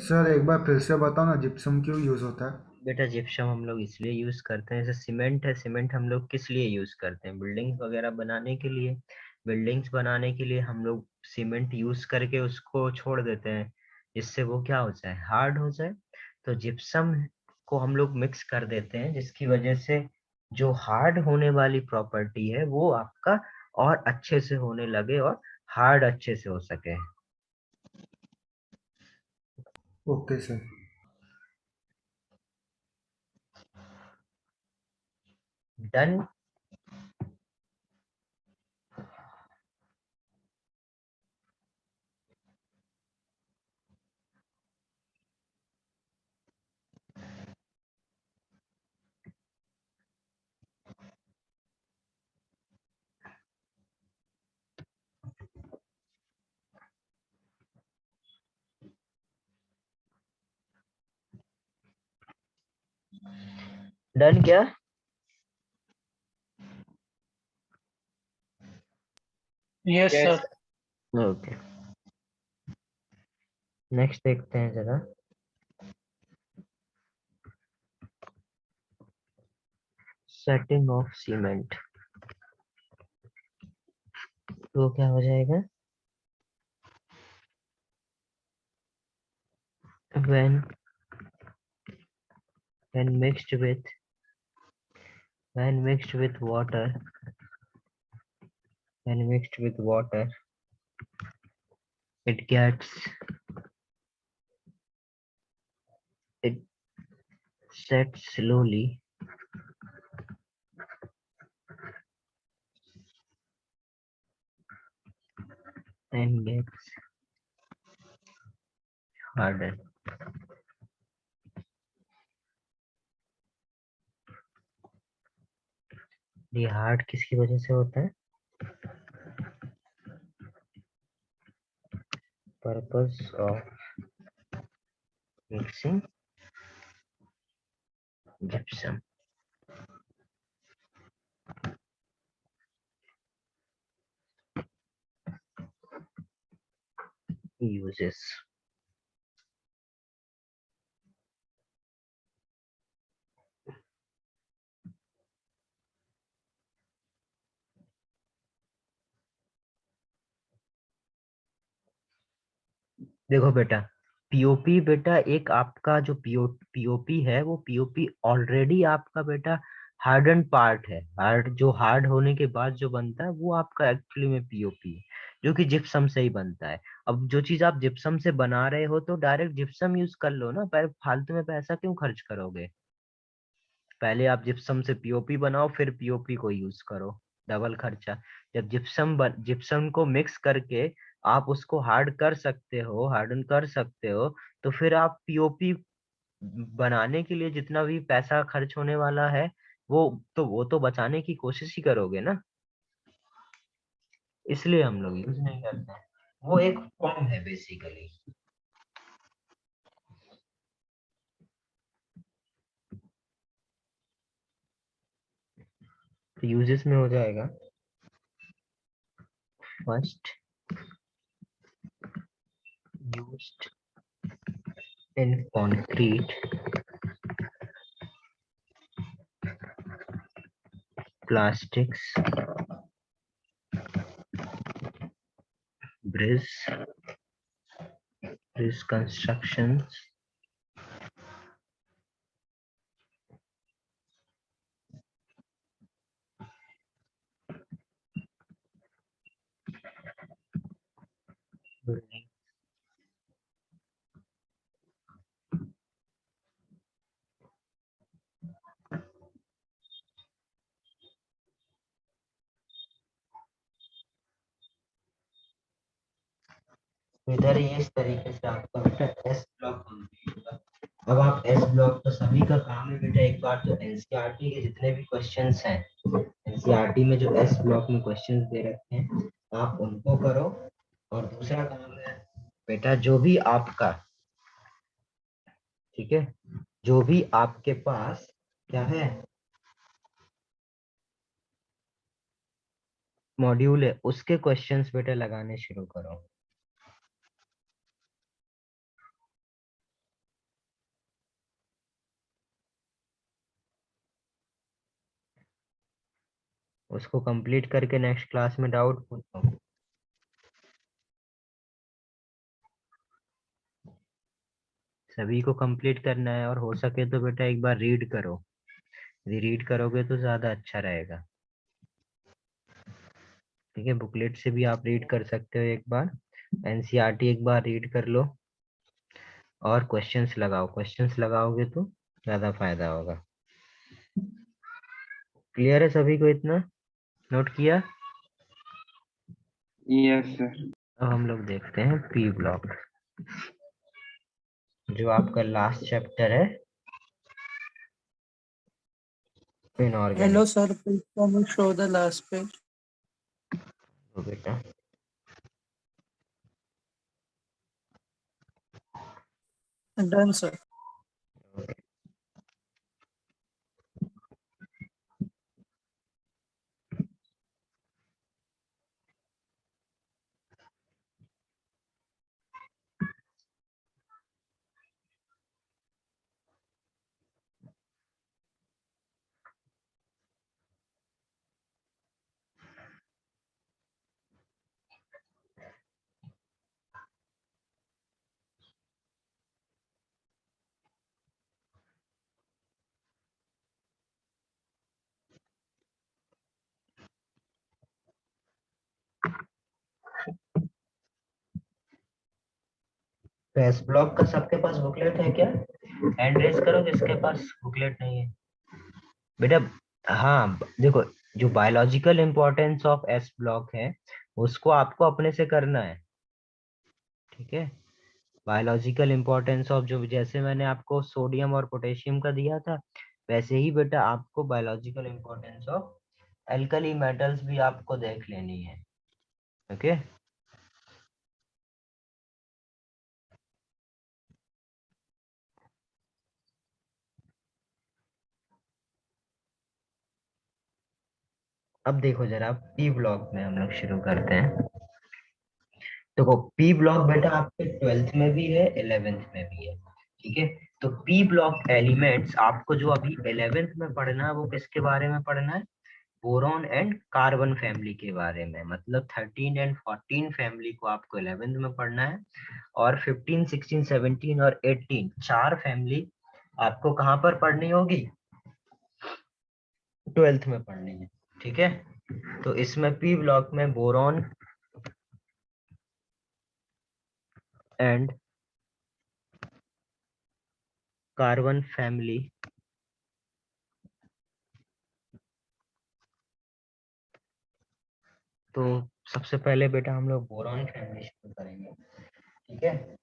सर एक बार फिर से बताओ ना, जिप्सम क्यों यूज होता है? बेटा जिप्सम हम लोग इसलिए यूज करते हैं, जैसे सीमेंट है, सीमेंट हम लोग किस लिए यूज करते हैं, बिल्डिंग्स वगैरह बनाने के लिए। बिल्डिंग्स बनाने के लिए हम लोग सीमेंट यूज करके उसको छोड़ देते हैं, जिससे वो क्या हो जाए, हार्ड हो जाए। तो जिप्सम को हम लोग मिक्स कर देते हैं, जिसकी वजह से जो हार्ड होने वाली प्रॉपर्टी है वो आपका और अच्छे से होने लगे और हार्ड अच्छे से हो सके। Okay sir. डन। डन क्या? Yes Yes. Sir. Okay, next देखते हैं जरा। सेटिंग ऑफ सीमेंट, तो क्या हो जाएगा, when when mixed with when mixed with water when mixed with water it gets it sets slowly and gets harder। ये hard किसकी वजह से होता है, purpose of mixing gypsum uses। देखो बेटा, पीओपी बेटा एक आपका जो पीओपी है, वो पीओपी ऑलरेडी आपका बेटा हार्डन पार्ट है। हार्ड होने के बाद जो बनता है वो आपका एक्चुअली में पीओपी है, जो कि जिप्सम से ही बनता है। अब जो चीज आप जिप्सम से बना रहे हो तो डायरेक्ट जिप्सम यूज कर लो ना, पर फालतू में पैसा क्यों खर्च करोगे? पहले आप जिप्सम से पीओपी बनाओ, फिर पीओपी को यूज करो। डबल खर्चा। जब जिप्सम को मिक्स करके आप उसको हार्डन कर सकते हो, तो फिर आप पीओपी बनाने के लिए जितना भी पैसा खर्च होने वाला है, वो तो बचाने की कोशिश ही करोगे ना। इसलिए हम लोग यूज नहीं करते हैं। वो एक फॉर्म है बेसिकली। तो यूजेस में हो जाएगा, first used in concrete, plastics, bridge constructions, building, इधर ये इस तरीके से आपका बेटा एस ब्लॉक कंप्लीट होगा। अब आप एस ब्लॉक तो सभी का काम है बेटा, एक बार तो एनसीईआरटी के जितने भी क्वेश्चंस हैं, एनसीईआरटी में जो एस ब्लॉक में क्वेश्चंस दे रखे हैं, आप उनको करो। और दूसरा काम है बेटा, जो भी आपका, ठीक है, जो भी आपके पास क्या है, मॉड्यूल है, उसके क्वेश्चंस बेटा लगाने शुरू करो। उसको कंप्लीट करके नेक्स्ट क्लास में डाउट पूछो। सभी को कंप्लीट करना है, और हो सके तो बेटा एक बार रीड करो। यदि रीड करोगे तो ज्यादा अच्छा रहेगा। ठीक है, बुकलेट से भी आप रीड कर सकते हो एक बार, एनसीईआरटी एक बार रीड कर लो, और क्वेश्चंस लगाओ। क्वेश्चंस लगाओगे तो ज्यादा फायदा होगा। क्लियर है सभी को? इतना नोट किया? Yes sir. अब हम लोग देखते हैं पी ब्लॉक, जो आपका लास्ट चैप्टर है, inorganic. Hello, sir. Please can you show the last page? तो बेटा Done, sir. एस ब्लॉक का सबके पास बुकलेट है क्या? हैंड रेज करो जिसके पास बुकलेट नहीं है बेटा। हाँ देखो, जो biological importance of S block है, उसको आपको अपने से करना है। ठीक है, बायोलॉजिकल इंपॉर्टेंस ऑफ, जो जैसे मैंने आपको सोडियम और पोटेशियम का दिया था, वैसे ही बेटा आपको biological importance of alkali metals भी आपको देख लेनी है। ओके, अब देखो जरा, पी ब्लॉक में हम लोग शुरू करते हैं। देखो, पी ब्लॉक बेटा आपके 12th में भी है, 11th में भी है। ठीक है, तो पी ब्लॉक एलिमेंट्स आपको जो अभी 11th में पढ़ना है, वो किसके बारे में पढ़ना है? बोरॉन एंड कार्बन फैमिली के बारे में, मतलब 13 एंड 14 फैमिली को आपको 11th में पढ़ना है, और 15, 16, 17 और 18 चार फैमिली आपको कहाँ पर पढ़नी होगी, 12th में पढ़नी है। ठीक है, तो इसमें पी ब्लॉक में बोरॉन एंड कार्बन फैमिली तो सबसे पहले बेटा हम लोग बोरॉन फैमिली शुरू करेंगे। ठीक है,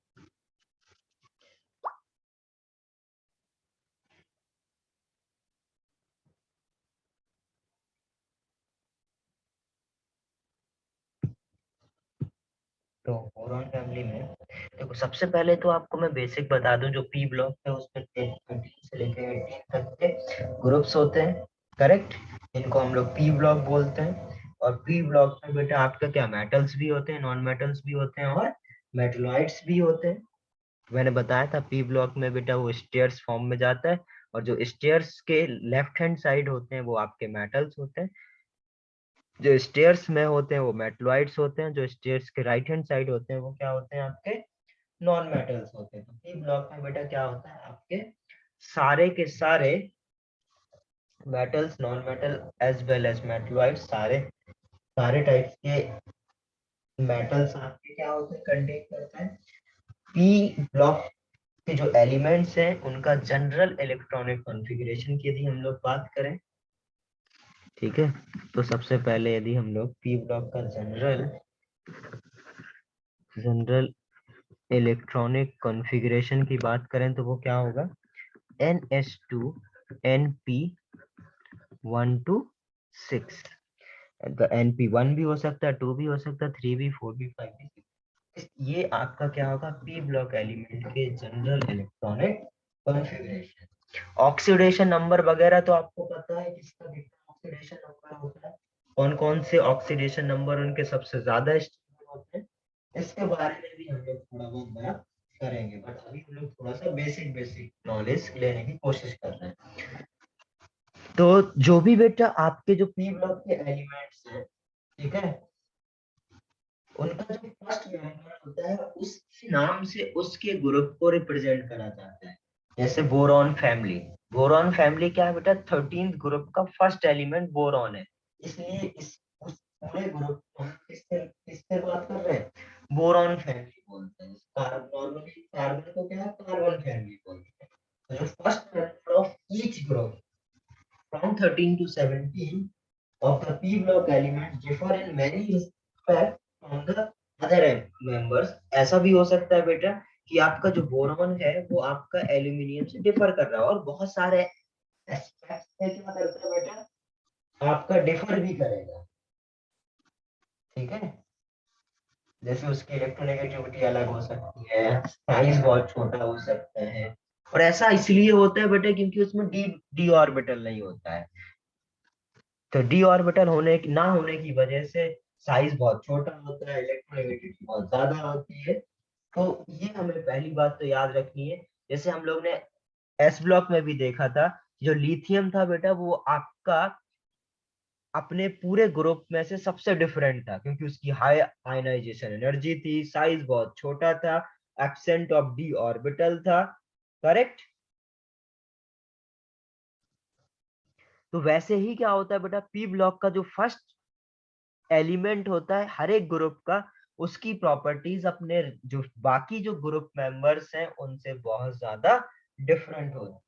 तो बोरॉन फैमिली में देखो सबसे पहले तो आपको मैं बेसिक बता दूं, जो पी ब्लॉक है उसमें 13 से लेकर 18 तक के ग्रुप्स होते हैं, करेक्ट, इनको हम लोग पी ब्लॉक बोलते हैं। और पी ब्लॉक में बेटा आपका क्या मेटल्स भी होते हैं, नॉन मेटल्स भी होते हैं और मेटलॉइड्स भी होते हैं। मैंने बताया था पी ब्लॉक में बेटा वो स्टेयर्स फॉर्म में जाता है, और जो स्टेयर्स के लेफ्ट हैंड साइड होते हैं वो आपके मेटल्स होते हैं, जो स्टेयर्स में होते हैं वो मेटलॉइड्स होते हैं, जो स्टेयर्स के राइट हैंड साइड होते हैं वो क्या होते हैं आपके नॉन मेटल्स होते हैं। तो पी ब्लॉक में बेटा क्या होता है, आपके सारे के सारे metals, non metal as well as metalloids, सारे सारे टाइप्स के मेटल्स आपके क्या होते हैं, कंटेन करता है। पी ब्लॉक के जो एलिमेंट्स हैं उनका जनरल इलेक्ट्रॉनिक कॉन्फ़िगरेशन की यदि हम लोग बात करें, ठीक है, तो सबसे पहले यदि हम लोग पी ब्लॉक का जनरल इलेक्ट्रॉनिक कॉन्फ़िगरेशन की बात करें तो वो क्या होगा, NS2 NP126। तो NP1 भी हो सकता है, 2 भी हो सकता है, 3 भी, 4 भी, 5 भी, 6। ये आपका क्या होगा, पी ब्लॉक एलिमेंट के general electronic configuration. Oxidation number वगैरह तो आपको पता है किसका कितना ऑक्सीडेशन नंबर होता है, कौन कौन से ऑक्सीडेशन नंबर उनके सबसे ज्यादा स्टेबल होते हैं, इसके बारे में भी हम लोग थोड़ा बहुत बात करेंगे, बट अभी हम लोग थोड़ा सा बेसिक बेसिक नॉलेज लेने की कोशिश कर रहे हैं। तो जो भी बेटा आपके जो पी ब्लॉक के एलिमेंट्स हैं, ठीक है, उनका जो फर्स्ट मेंबर होता है उस नाम से उसके ग्रुप को रिप्रेजेंट करा जाता है। जैसे बोरॉन फैमिली, बोरॉन फैमिली क्या है बेटा, 13th ग्रुप का फर्स्ट एलिमेंट बोरॉन है, इसलिए इस उस पूरे ग्रुप को हम किससे बात कर रहे हैं, बोरॉन फैमिली बोलते हैं। नॉर्मली कार्बन को क्या है, कार्बन फैमिली बोलते हैं। तो जो first member of each group from 13 to 17 of the p block elements differ in many respects from the other members। ऐसा भी हो सकता है बेटा कि आपका जो बोरॉन है वो आपका एल्यूमिनियम से डिफर कर रहा है, और बहुत सारे एस्पेक्ट्स में क्या करता है बेटा, आपका डिफर भी करेगा। ठीक है, जैसे उसकी इलेक्ट्रोनेगेटिविटी अलग हो सकती है, साइज बहुत छोटा हो सकता है, और ऐसा इसलिए होता है बेटा क्योंकि उसमें डी ऑर्बिटल नहीं होता है। तो डी ऑर्बिटल ना होने की वजह से साइज बहुत छोटा होता है, इलेक्ट्रोनेगेटिविटी बहुत ज्यादा होती है। तो ये हमें पहली बात तो याद रखनी है। जैसे हम लोग ने एस ब्लॉक में भी देखा था, जो लिथियम था बेटा वो आपका अपने पूरे ग्रुप में से सबसे डिफरेंट था, क्योंकि उसकी हाई आयनाइजेशन एनर्जी थी, साइज बहुत छोटा था, एब्सेंट ऑफ डी ऑर्बिटल था, करेक्ट। तो वैसे ही क्या होता है बेटा, पी ब्लॉक का जो फर्स्ट एलिमेंट होता है हर एक ग्रुप का, उसकी प्रॉपर्टीज अपने जो बाकी जो ग्रुप मेंबर्स हैं उनसे बहुत ज्यादा डिफरेंट होती है।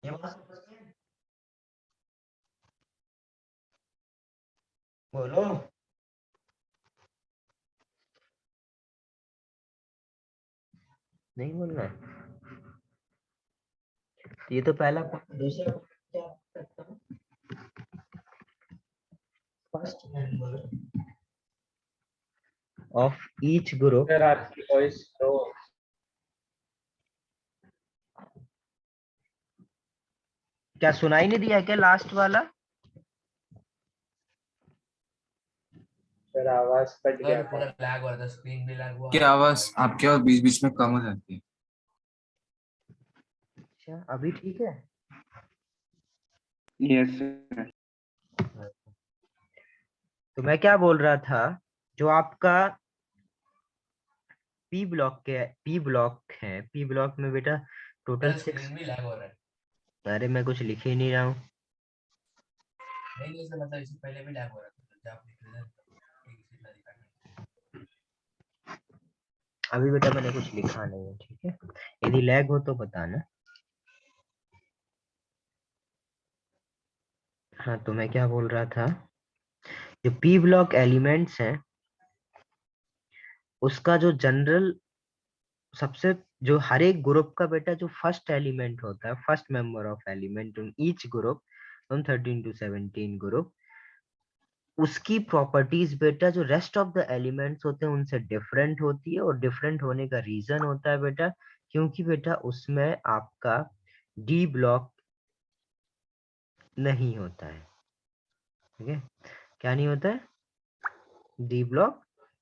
ये बात समझ में? बोलो। नहीं बोलना है? ये तो पहला पॉइंट। दूसरा पॉइंट क्या हो सकता है, first member of each group, sir आपकी वॉइस लो। क्या सुनाई नहीं दिया क्या लास्ट वाला? सर आवाज कट सर गया पूरा था। लैग हो रहा था, स्क्रीन भी लैग हुआ। क्या आवाज आपकी आवाज बीच बीच में कम हो जाती है। अच्छा, अभी ठीक है? Yes, sir. तो मैं क्या बोल रहा था, जो आपका पी ब्लॉक है, पी ब्लॉक में बेटा टोटल 6। स्क्रीन में लैग हो रहा है। अरे मैं कुछ लिख ही नहीं रहा हूँ। नहीं इसका मतलब इससे पहले भी लैग हो रहा था, तो जब आप लिख रहे थे ठीक से इतना दिखा नहीं। अभी बेटा मैंने कुछ लिखा नहीं है, ठीक है। यदि लैग हो तो बताना। हाँ, तो मैं क्या बोल रहा था, जो पी ब्लॉक एलिमेंट्स हैं उसका जो जनरल सबसे, जो हर एक ग्रुप का बेटा जो फर्स्ट एलिमेंट होता है, first member of element in each group, from 13 to 17 group, उसकी प्रॉपर्टीज बेटा जो रेस्ट ऑफ द एलिमेंट्स होते हैं उनसे डिफरेंट होती है। और डिफरेंट होने का रीजन होता है बेटा, क्योंकि बेटा उसमें आपका डी ब्लॉक नहीं होता है, ठीक है। क्या नहीं होता है? डी ब्लॉक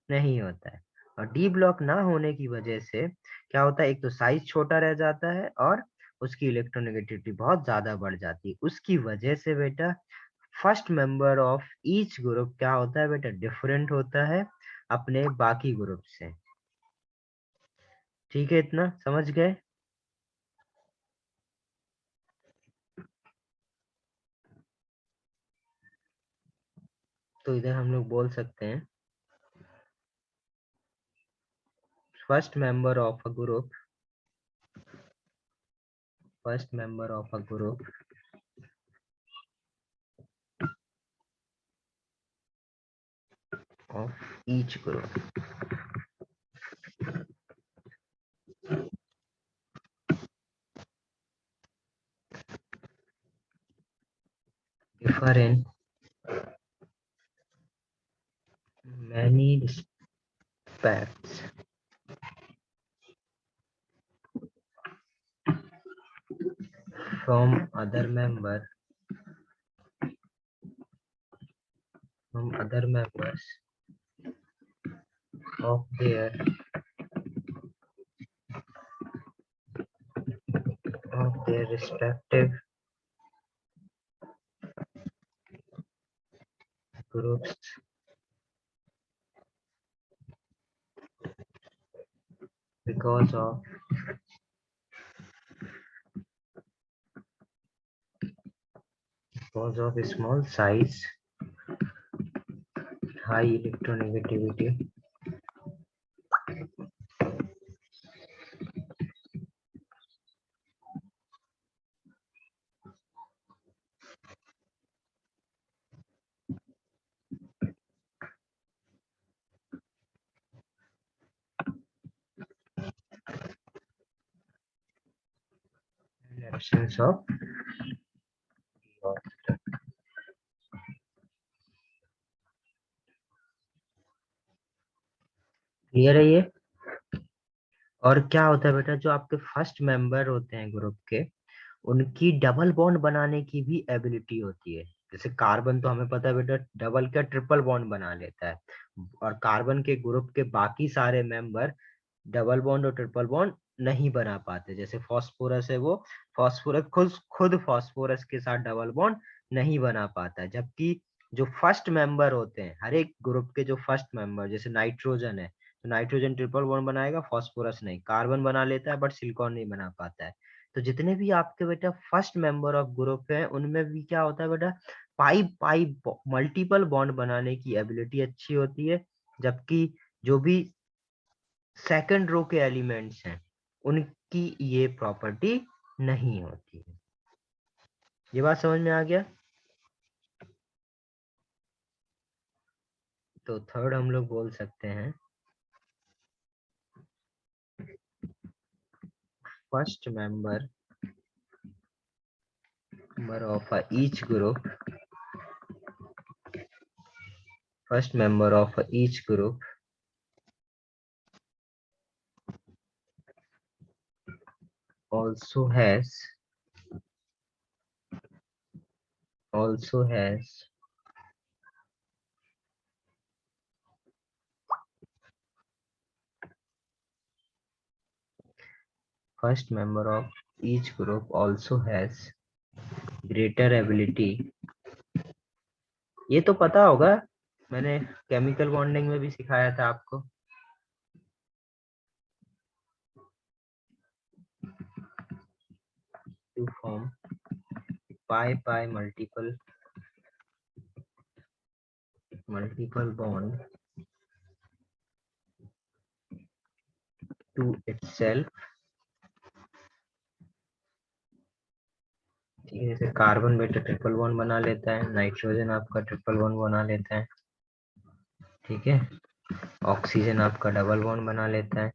नहीं होता है। और डी ब्लॉक ना होने की वजह से क्या होता है, एक तो साइज छोटा रह जाता है और उसकी इलेक्ट्रोनेगेटिविटी बहुत ज्यादा बढ़ जाती है। उसकी वजह से बेटा first member of each group क्या होता है बेटा, डिफरेंट होता है अपने बाकी ग्रुप से। ठीक है, इतना समझ गए? तो इधर हम लोग बोल सकते हैं first member of a group, first member of a group of each group differ in many respects from other members of their respective groups because of small size, high electronegativity, and absence of clear है ये? और क्या होता है बेटा, जो आपके first member होते हैं ग्रुप के, उनकी डबल बॉन्ड बनाने की भी एबिलिटी होती है। जैसे कार्बन तो हमें पता है बेटा डबल का ट्रिपल बॉन्ड बना लेता है, और कार्बन के ग्रुप के बाकी सारे मेंबर डबल बॉन्ड और ट्रिपल बॉन्ड नहीं बना पाते। जैसे फास्फोरस है, वो फास्फोरस खुद खुद फास्फोरस के साथ डबल बॉन्ड नहीं बना पाता है। जबकि जो फर्स्ट मेंबर होते हैं हर एक ग्रुप के, जो फर्स्ट मेंबर, जैसे नाइट्रोजन है तो नाइट्रोजन ट्रिपल बॉन्ड बनाएगा, फास्फोरस नहीं। कार्बन बना लेता है बट सिलिकॉन नहीं बना पाता है। तो जितने भी आपके बेटा फर्स्ट मेंबर ऑफ ग्रुप है उनमें भी क्या होता है बेटा, पाई पाई मल्टीपल बॉन्ड बनाने की एबिलिटी अच्छी होती है। जबकि जो भी सेकंड रो के एलिमेंट्स हैं उनकी ये प्रॉपर्टी नहीं होती है। ये बात समझ में आ गया? तो थर्ड हम लोग बोल सकते हैं first member of each group, first member of each group also has first member of each group also has greater ability। ये तो पता होगा मैंने केमिकल बॉन्डिंग में भी सिखाया था आपको। To form pi pi multiple bond to itself. ठीक है, जैसे कार्बन बेटा ट्रिपल बॉन्ड बना लेता है, नाइट्रोजन आपका ट्रिपल बॉन्ड बना लेता है, ठीक है, ऑक्सीजन आपका डबल बॉन्ड बना लेता है,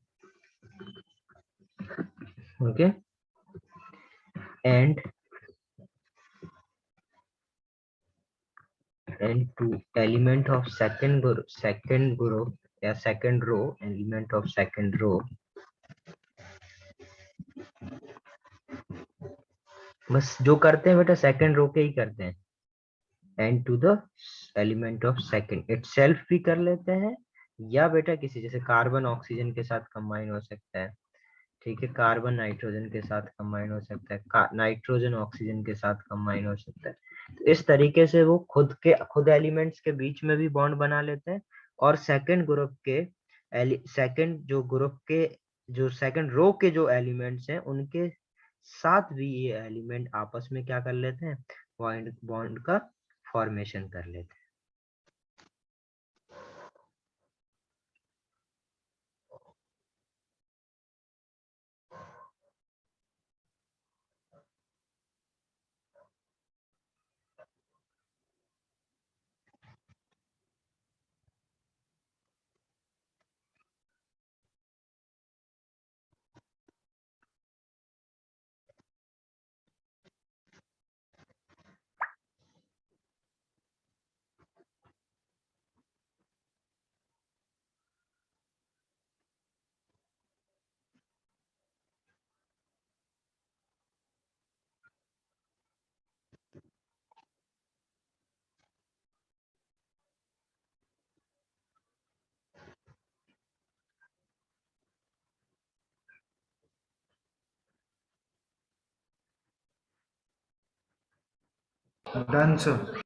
okay. And two element of second group या second row, element of second row, बस जो करते हैं बेटा सेकंड रो के ही करते हैं। And to the element of second itself भी कर लेते हैं, या बेटा किसी जैसे कार्बन ऑक्सीजन के साथ कंबाइन हो सकता है, ठीक है, कार्बन नाइट्रोजन के साथ कंबाइन हो सकता है, नाइट्रोजन ऑक्सीजन के साथ कंबाइन हो सकता है। तो इस तरीके से वो खुद एलिमेंट्स के बीच में भी बॉन्ड बना लेते हैं, और सेकंड ग्रुप के जो सेकंड रो के जो एलिमेंट्स हैं उनके साथ भी ये एलिमेंट आपस में क्या कर लेते हैं, बॉन्ड का फॉर्मेशन कर लेते हैं। Done sir.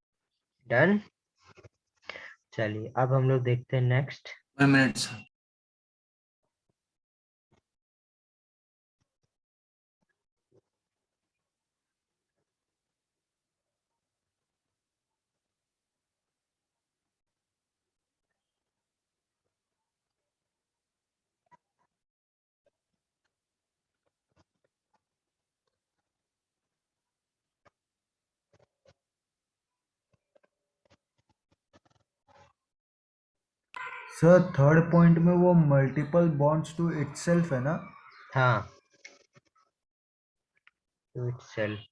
डन। चलिए अब हम लोग देखते हैं next. 1 minute sir. Sir third point में वो मल्टीपल बॉन्ड्स टू इटसेल्फ है ना? हाँ, to itself.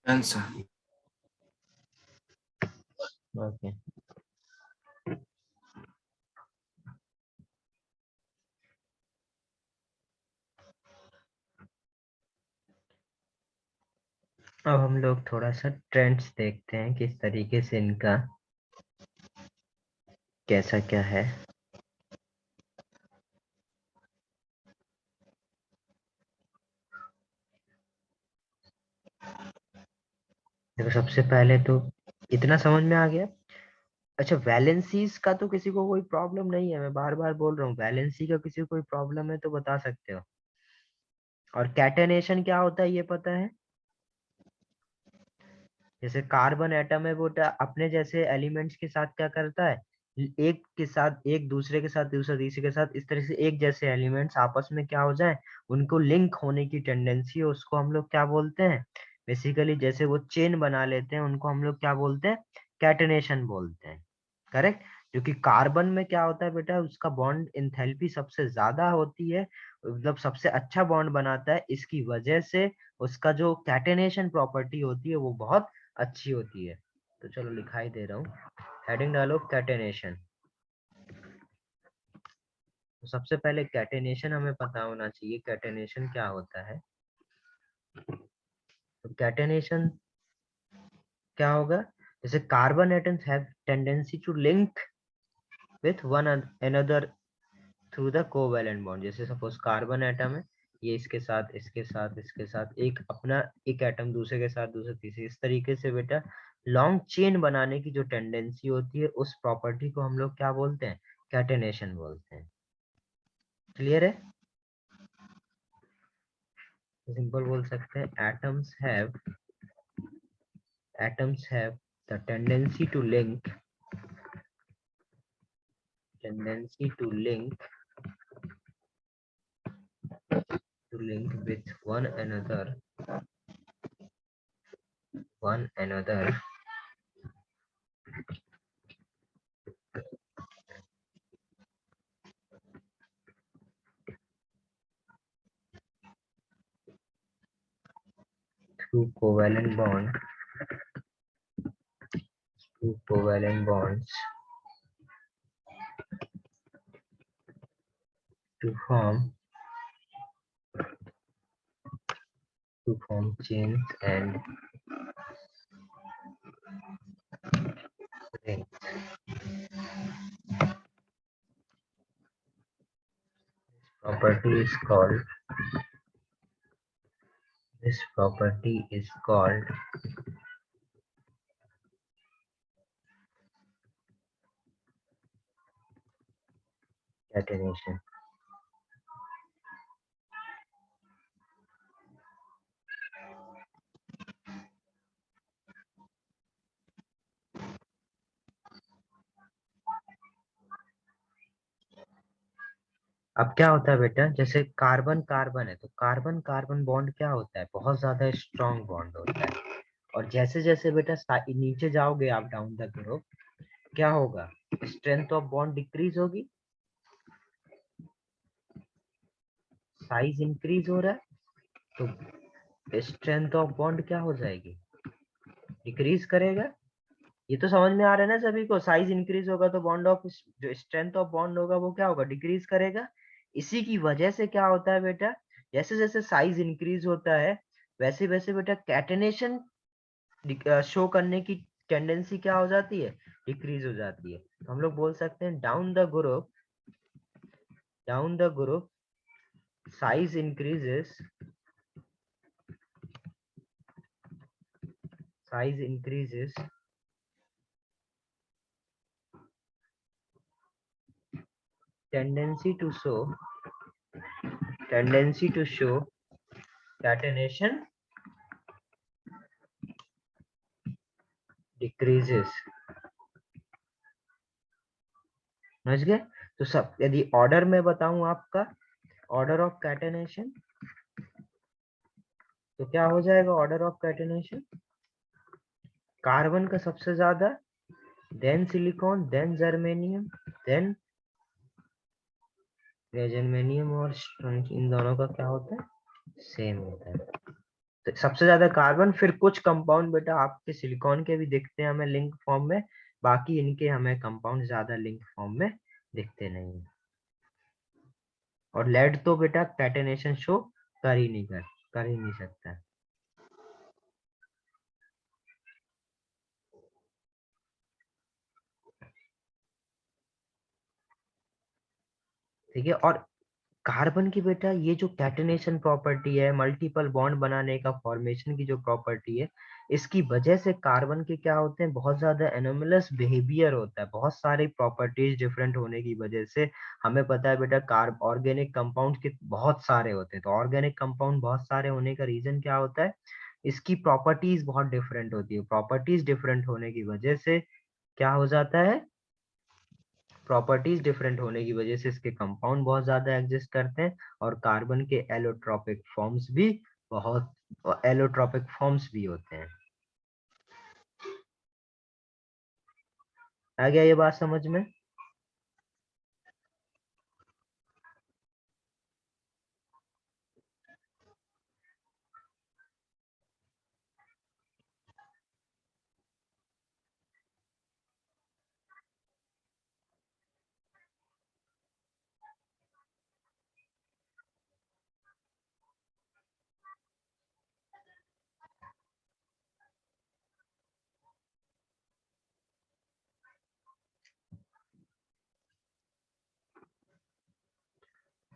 Done sir. Okay, अब हम लोग थोड़ा सा ट्रेंड्स देखते हैं किस तरीके से इनका कैसा क्या है। देखो सबसे पहले तो इतना समझ में आ गया। अच्छा, वैलेंसीज का तो किसी को कोई प्रॉब्लम नहीं है, मैं बार बार बोल रहा हूँ, वैलेंसी का किसी को कोई प्रॉब्लम है तो बता सकते हो। और कैटेनेशन क्या होता है ये पता है? जैसे कार्बन एटम है वो अपने जैसे एलिमेंट्स के साथ क्या करता है, एक के साथ एक, दूसरे के साथ दूसरा, तीसरे के साथ, इस तरह से एक जैसे एलिमेंट्स आपस में क्या हो जाए, उनको लिंक होने की टेंडेंसी है, उसको हम लोग क्या बोलते हैं, बेसिकली जैसे वो चेन बना लेते हैं उनको हम लोग क्या बोलते हैं, कैटेनेशन बोलते हैं। करेक्ट। क्योंकि कार्बन में क्या होता है बेटा, उसका बॉन्ड एंथैल्पी सबसे ज्यादा होती है, मतलब सबसे अच्छा बॉन्ड बनाता है, इसकी वजह से उसका जो कैटेनेशन प्रॉपर्टी होती है वो बहुत अच्छी होती है। तो चलो लिखाई दे रहा हूँ, हेडिंग डालो कैटेनेशन। तो सबसे पहले कैटेनेशन हमें पता होना चाहिए, कैटेनेशन क्या होता है। तो कैटेनेशन क्या होगा, जैसे carbon atoms have tendency to link with one another through the covalent bond. जैसे सपोज कार्बन एटम है, ये इसके साथ इसके साथ इसके साथ एक अपना एक एटम दूसरे के साथ दूसरे तीसरे, इस तरीके से बेटा लॉन्ग चेन बनाने की जो टेंडेंसी होती है, उस प्रॉपर्टी को हम लोग क्या बोलते हैं, कैटेनेशन बोलते हैं। क्लियर है। सिंपल बोल सकते हैं, atoms have the tendency to link with one another through covalent bonds to form chains and rings. This property is called catenation. अब क्या होता है बेटा, जैसे कार्बन कार्बन है तो कार्बन कार्बन बॉन्ड क्या होता है, बहुत ज्यादा स्ट्रॉन्ग बॉन्ड होता है। और जैसे जैसे बेटा नीचे जाओगे आप डाउन द ग्रुप, क्या होगा, स्ट्रेंथ ऑफ बॉन्ड डिक्रीज होगी, साइज इंक्रीज हो रहा है, तो स्ट्रेंथ ऑफ बॉन्ड क्या हो जाएगी, डिक्रीज करेगा। ये तो समझ में आ रहा है ना सभी को, साइज इंक्रीज होगा तो बॉन्ड ऑफ जो स्ट्रेंथ ऑफ बॉन्ड होगा वो क्या होगा, डिक्रीज करेगा। इसी की वजह से क्या होता है बेटा, जैसे जैसे साइज इंक्रीज होता है वैसे वैसे बेटा कैटेनेशन शो करने की टेंडेंसी क्या हो जाती है, डिक्रीज हो जाती है। तो हम लोग बोल सकते हैं down the group size increases tendency to show catenation decreases। समझ गए। तो सब यदि ऑर्डर में बताऊं आपका, ऑर्डर ऑफ कैटेनेशन, तो क्या हो जाएगा ऑर्डर ऑफ कैटेनेशन, कार्बन का सबसे ज्यादा, then silicon, then germanium, then germanium, और इन दोनों का क्या होता है, सेम होता है। तो सबसे ज्यादा कार्बन, फिर कुछ कंपाउंड बेटा आपके सिलिकॉन के भी दिखते हैं हमें लिंक फॉर्म में, बाकी इनके हमें कंपाउंड ज्यादा लिंक फॉर्म में दिखते नहीं। और लेड तो बेटा कैटेनेशन शो कर ही नहीं सकता। ठीक है। और कार्बन की बेटा ये जो कैटेनेशन प्रॉपर्टी है, मल्टीपल बॉन्ड बनाने का फॉर्मेशन की जो प्रॉपर्टी है, इसकी वजह से कार्बन के क्या होते हैं, बहुत ज्यादा एनोमलस बिहेवियर होता है, बहुत सारी प्रॉपर्टीज डिफरेंट होने की वजह से। हमें पता है बेटा कार्ब ऑर्गेनिक कंपाउंड के बहुत सारे होते हैं, तो ऑर्गेनिक कंपाउंड बहुत सारे होने का रीजन क्या होता है, इसकी प्रॉपर्टीज बहुत डिफरेंट होती है। प्रॉपर्टीज डिफरेंट होने की वजह से क्या हो जाता है, प्रॉपर्टीज डिफरेंट होने की वजह से इसके कंपाउंड बहुत ज्यादा एग्जिस्ट करते हैं, और कार्बन के एलोट्रोपिक फॉर्म्स भी बहुत एलोट्रोपिक फॉर्म्स भी होते हैं। आ गया ये बात समझ में?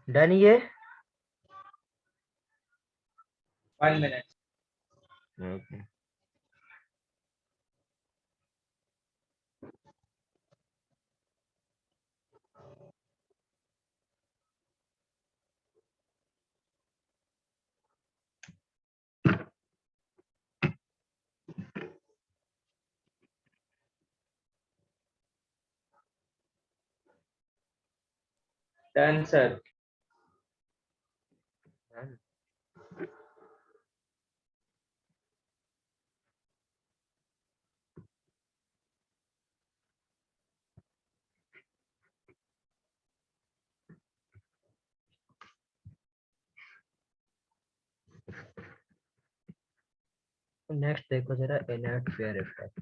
डन ये? 1 minute. Okay. Done, sir. Next देखो जरा, इनर्ट फेयर इफेक्ट।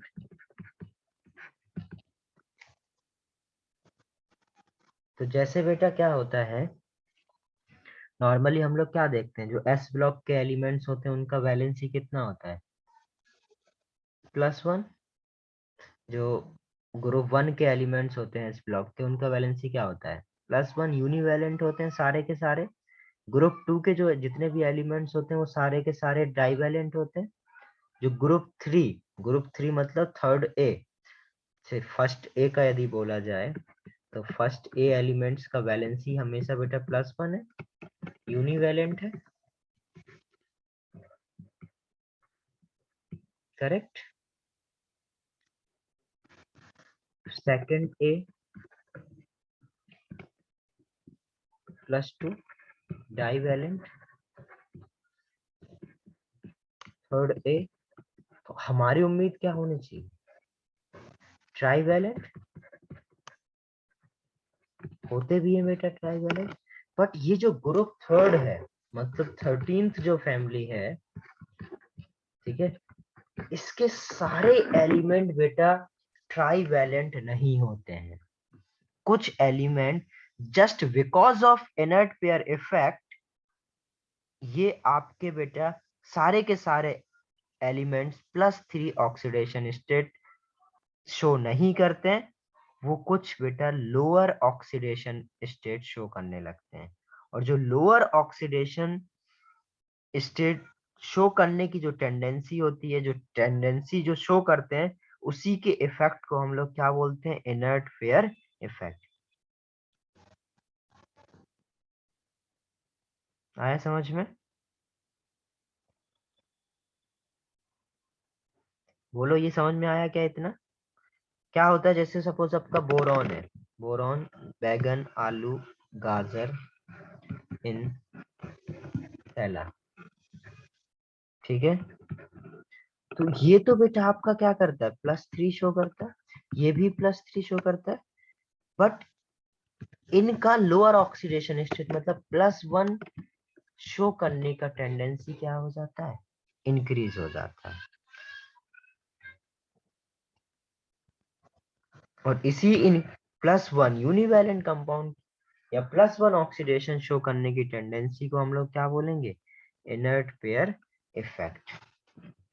तो जैसे बेटा क्या होता है, नॉर्मली हम लोग क्या देखते हैं, जो एस ब्लॉक के एलिमेंट्स होते हैं उनका वैलेंसी कितना होता है, +1। जो ग्रुप 1 के एलिमेंट्स होते हैं एस ब्लॉक के, उनका वैलेंसी क्या होता है, +1। यूनिवैलेंट होते हैं सारे के सारे। ग्रुप 2 के जो जितने भी एलिमेंट्स होते हैं वो सारे के सारे डाइवैलेंट होते हैं। जो ग्रुप थ्री मतलब थर्ड ए से फर्स्ट ए का यदि बोला जाए, तो फर्स्ट ए एलिमेंट्स का वैलेंसी हमेशा बेटा +1 है, यूनिवैलेंट है। Correct. Second A +2 divalent. Third A, तो हमारी उम्मीद क्या होनी चाहिए, ट्राइवैलेंट। होते भी है बेटा ट्राइवैलेंट, बट ये जो ग्रुप थर्ड है, मतलब 13th जो फैमिली है, ठीक है, इसके सारे एलिमेंट बेटा ट्राइवैलेंट नहीं होते हैं। कुछ element just because of inert pair effect, ये आपके बेटा सारे के सारे एलिमेंट्स +3 ऑक्सीडेशन स्टेट शो नहीं करते हैं, वो कुछ बेटा लोअर ऑक्सीडेशन स्टेट शो करने लगते हैं। और जो लोअर ऑक्सीडेशन स्टेट शो करने की जो टेंडेंसी होती है, जो टेंडेंसी जो शो करते हैं, उसी के इफेक्ट को हम लोग क्या बोलते हैं, इनर्ट फेयर इफेक्ट। आया समझ में? बोलो, ये समझ में आया क्या इतना? क्या होता है, जैसे सपोज आपका बोरॉन है, बोरॉन बैगन आलू गाजर इन थैला, ठीक है। तो ये तो बेटा आपका क्या करता है, +3 शो करता है, ये भी +3 शो करता है, बट इनका लोअर ऑक्सीडेशन स्टेट मतलब +1 शो करने का टेंडेंसी क्या हो जाता है, इंक्रीज हो जाता है। और इसी इन +1 यूनिवैलेंट कंपाउंड या +1 ऑक्सीडेशन शो करने की टेंडेंसी को हम लोग क्या बोलेंगे, इनर्ट पेयर इफेक्ट।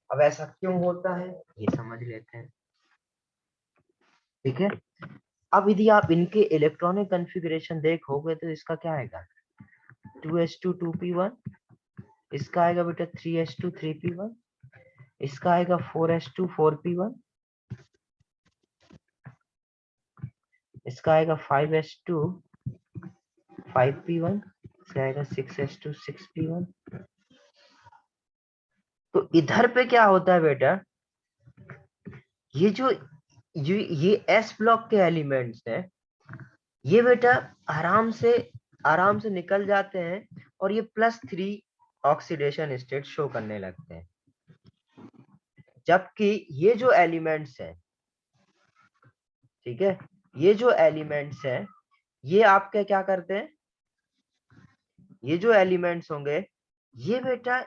अब ऐसा क्यों होता है ये समझ लेते हैं, ठीक है। अब यदि आप इनके इलेक्ट्रॉनिक कॉन्फ़िगरेशन देखोगे तो इसका क्या आएगा, 2s2 2p1, इसका आएगा बेटा 3s2 3p1, इसका आएगा 4s2 4p1, इसका आएगा 5s2 5p1, इसका आएगा 6s2 6p1, तो इधर पे क्या होता है बेटा, ये जो ये एस ब्लॉक के एलिमेंट्स हैं, ये बेटा आराम से निकल जाते हैं और ये +3 ऑक्सीडेशन स्टेट शो करने लगते हैं। जबकि ये जो एलिमेंट्स हैं, ठीक है, ये जो एलिमेंट्स हैं, ये आपके क्या करते हैं, ये जो एलिमेंट्स होंगे, ये बेटा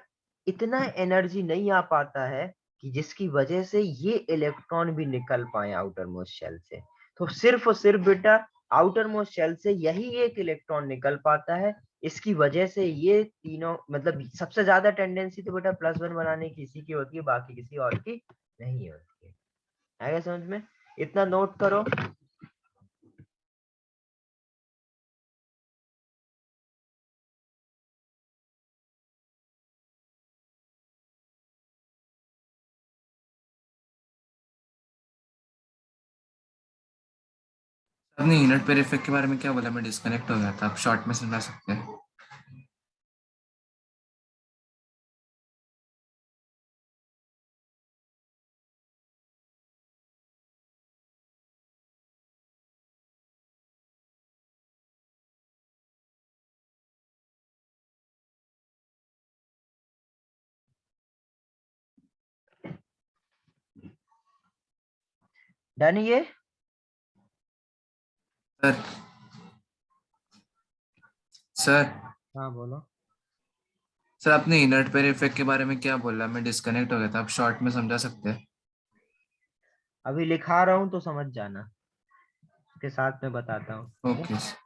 इतना एनर्जी नहीं आ पाता है कि जिसकी वजह से ये इलेक्ट्रॉन भी निकल पाए आउटर मोस्ट शेल से। तो सिर्फ और सिर्फ बेटा आउटर मोस्ट शेल से यही एक इलेक्ट्रॉन निकल पाता है। इसकी वजह से ये तीनों, मतलब सबसे ज्यादा टेंडेंसी तो बेटा +1 बनाने की इसी की होती है, बाकी किसी और की नहीं होती है। आएगा समझ में? इतना नोट करो। आपने यूनिट पेयर इफेक्ट के बारे में क्या बोला? मैं डिस्कनेक्ट हो गया था, आप शॉर्ट में समझा सकते हैं? डन ये? सर सर हाँ बोलो। सर आपने इनर्ट पेयर इफेक्ट के बारे में क्या बोला? मैं डिस्कनेक्ट हो गया था, आप शॉर्ट में समझा सकते हैं? अभी लिखा रहा हूं तो समझ जाना, उसके साथ में बताता हूँ, ठीक है? ओके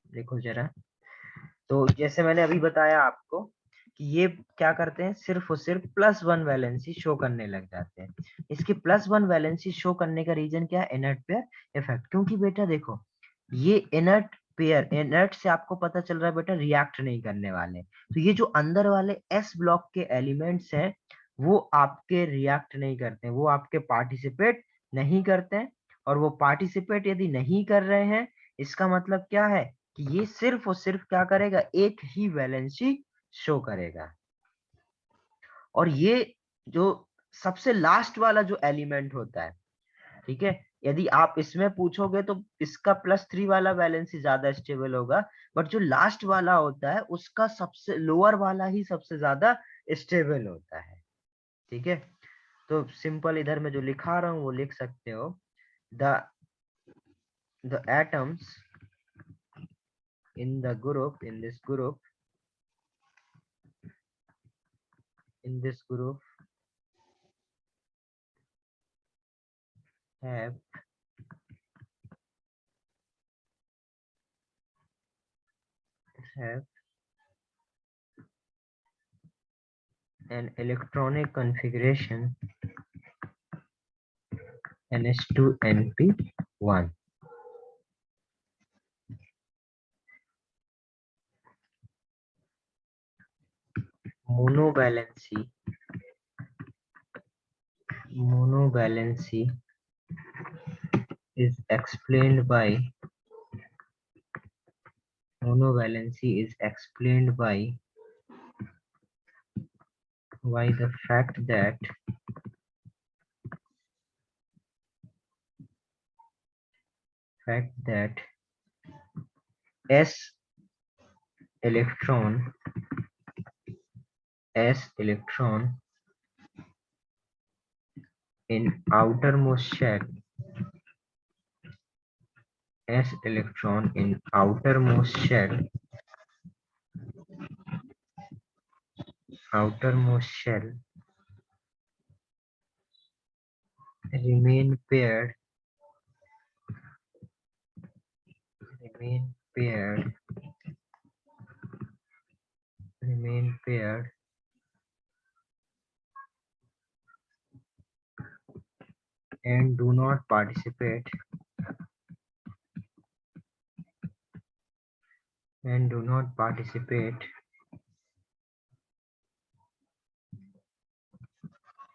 देखो जरा, तो जैसे मैंने अभी बताया आपको कि ये क्या करते हैं, सिर्फ और सिर्फ +1 वैलेंसी शो करने लग जाते हैं। इसके +1 वैलेंसी शो करने का रीजन क्या है? Inert pair effect. क्योंकि बेटा देखो, ये इनर्ट से आपको पता चल रहा है बेटा रिएक्ट नहीं करने वाले। तो ये जो अंदर वाले एस ब्लॉक के एलिमेंट्स हैं, वो आपके रिएक्ट नहीं करते हैं, वो आपके पार्टिसिपेट नहीं करते हैं। और वो पार्टिसिपेट यदि नहीं कर रहे हैं, इसका मतलब क्या है कि ये सिर्फ और सिर्फ क्या करेगा, एक ही वैलेंसी शो करेगा। और ये जो सबसे लास्ट वाला जो एलिमेंट होता है, ठीक है, यदि आप इसमें पूछोगे तो इसका +3 वाला वैलेंसी ज्यादा स्टेबल होगा, बट जो लास्ट वाला होता है उसका सबसे लोअर वाला ही सबसे ज्यादा स्टेबल होता है, ठीक है? तो सिंपल इधर में जो लिखा रहा हूं वो लिख सकते हो, the atoms in the group in this group have an electronic configuration NH2NP1. Monovalency is explained by the fact that s electron in outermost shell remain paired and do not participate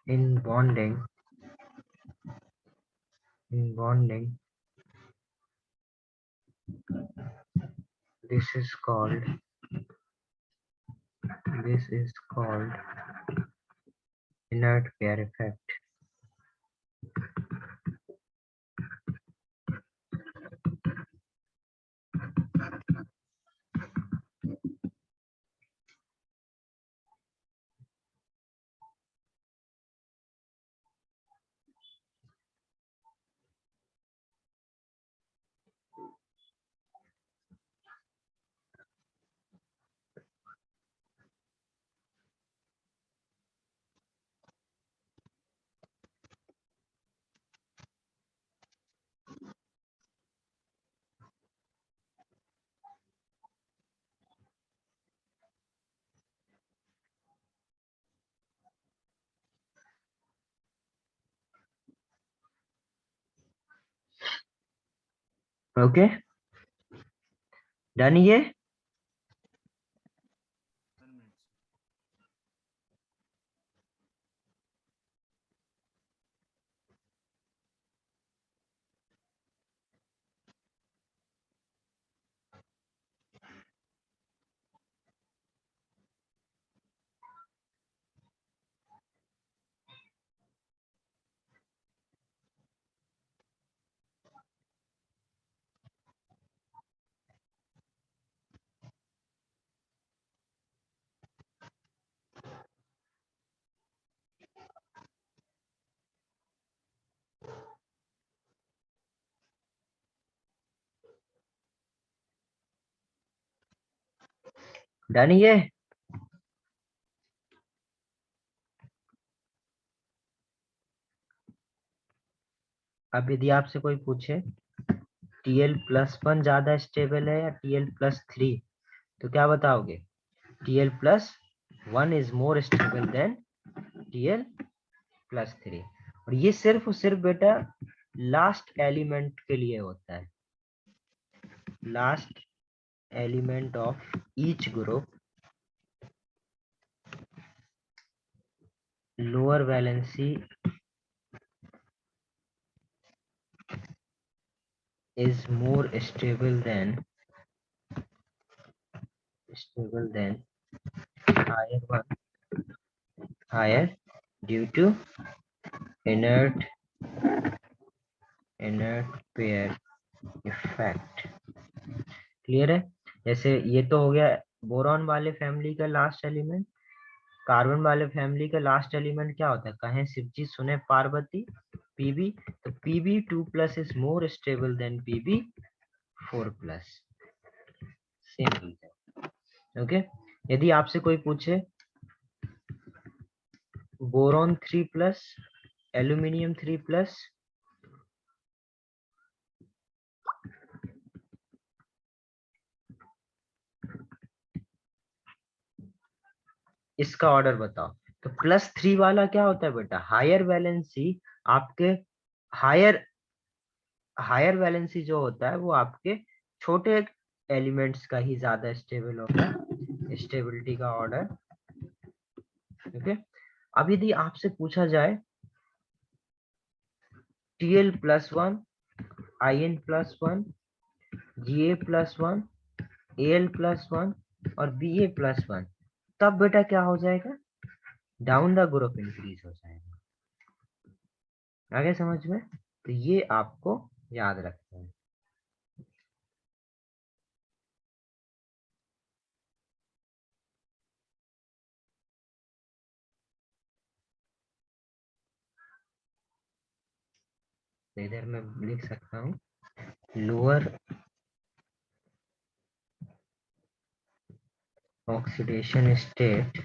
in bonding this is called inert pair effect. Okay, done ये? Done ये? अब यदि आपसे कोई पूछे TL+1 ज्यादा stable है या TL+3, तो क्या बताओगे? TL+1 is more stable then TL+3। और ये सिर्फ और सिर्फ बेटा लास्ट एलिमेंट के लिए होता है। Last element of each group lower valency is more stable than higher due to inert pair effect। Clear है? जैसे ये तो हो गया बोरॉन वाले फैमिली का लास्ट एलिमेंट। कार्बन वाले फैमिली का लास्ट एलिमेंट क्या होता है? कहें शिवजी सुने पार्वती, Pb। तो Pb2+ is more stable than Pb4+। Same. Okay, यदि आपसे कोई पूछे बोरॉन 3+, एल्यूमिनियम 3+, इसका ऑर्डर बताओ, तो +3 वाला क्या होता है बेटा? Higher valency. आपके हायर वैलेंसी जो होता है वो आपके छोटे एलिमेंट्स का ही ज्यादा स्टेबल होता है, स्टेबिलिटी का ऑर्डर। ओके, अब यदि आपसे पूछा जाए TL+1, In+1, Ga+1, Al+1 और Ba+1, तब बेटा क्या हो जाएगा? डाउन द ग्रुप इंक्रीज हो जाएगा। आगे समझ में? तो ये आपको याद रखना है। तो इधर मैं लिख सकता हूँ lower oxidation state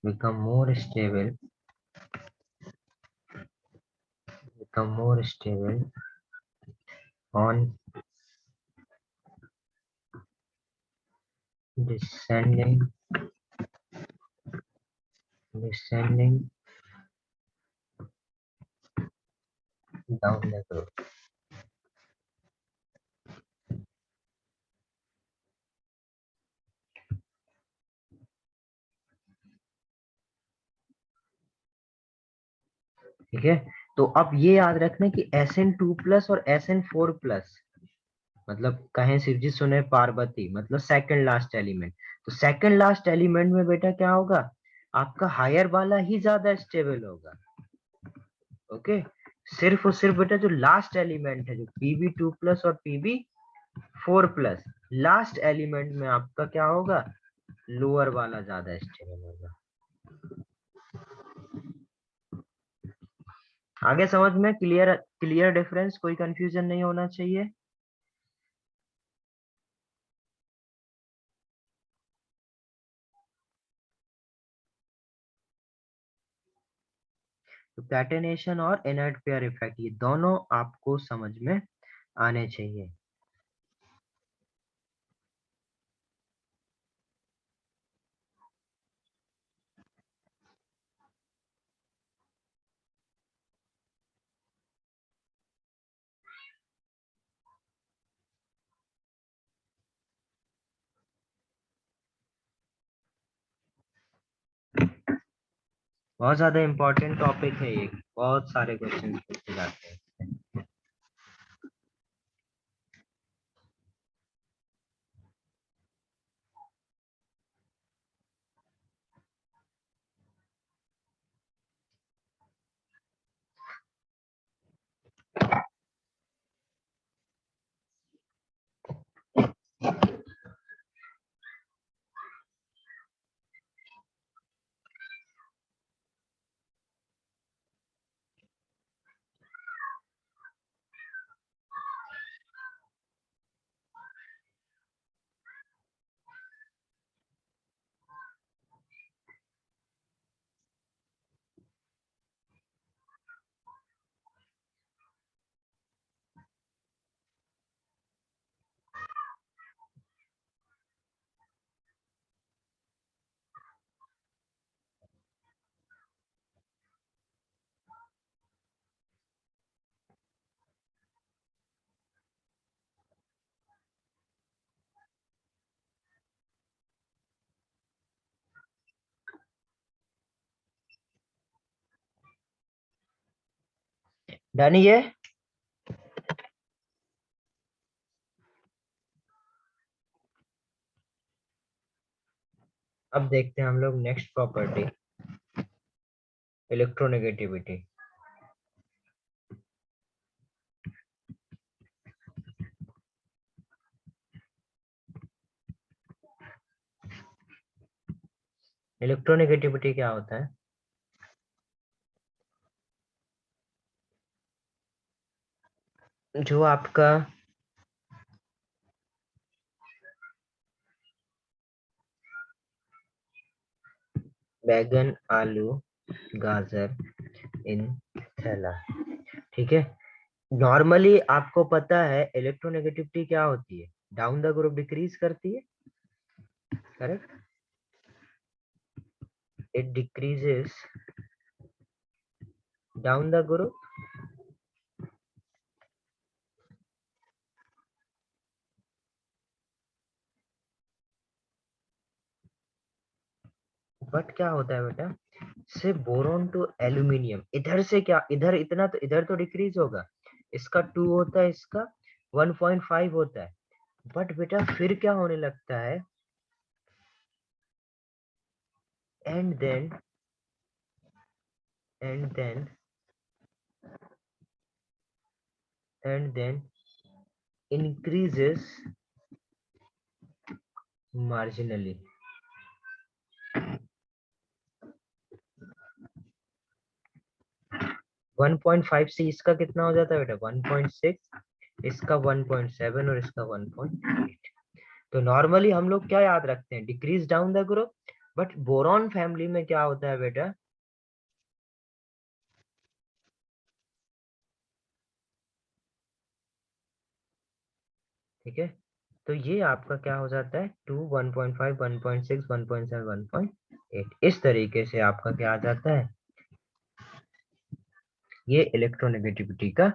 become more stable on descending descending down the group. ठीक है, तो अब ये याद रखना कि SN2+ और SN4+ मतलब कहें शिवजी सुने पार्वती मतलब सेकंड लास्ट एलिमेंट, तो सेकंड लास्ट एलिमेंट में बेटा क्या होगा, आपका हायर वाला ही ज्यादा स्टेबल होगा। ओके, सिर्फ और सिर्फ बेटा जो लास्ट एलिमेंट है जो Pb2+ और Pb4+, लास्ट एलिमेंट में आपका क्या होगा, लोअर वाला ज्यादा स्टेबल होगा। आगे समझ में क्लियर डिफरेंस, कोई कंफ्यूजन नहीं होना चाहिए। तो कैटेनेशन और इनर्ट पेयर इफेक्ट ये दोनों आपको समझ में आने चाहिए। बहुत ज्यादा इंपॉर्टेंट टॉपिक है ये, बहुत सारे क्वेश्चन पूछे जाते हैं। डन ये, अब देखते हैं हम लोग नेक्स्ट प्रॉपर्टी, इलेक्ट्रोनेगेटिविटी। इलेक्ट्रोनेगेटिविटी क्या होता है, जो आपका बैगन, आलू, गाजर इन थैला, ठीक है। नॉर्मली आपको पता है इलेक्ट्रोनेगेटिविटी क्या होती है, डाउन द ग्रुप डिक्रीज करती है, correct, it decreases down the group but क्या होता है बेटा, से बोरोन टू एल्यूमिनियम, इधर से क्या, इधर इतना तो इधर तो डिक्रीज होगा, इसका 2 होता है, इसका 1.5 होता है, बट बेटा फिर क्या होने लगता है, एंड देन increases marginally। 1.5 से इसका कितना हो जाता है बेटा, 1.6, इसका 1.7 और इसका 1.8। तो नॉर्मली हम लोग क्या याद रखते हैं, decrease down the group, but boron family में क्या होता है बेटा, ठीक है। तो ये आपका क्या हो जाता है, 2, 1.5, 1.6, 1.7, 1.8। 8। इस तरीके से आपका क्या आ जाता है, ये इलेक्ट्रोनेगेटिविटी का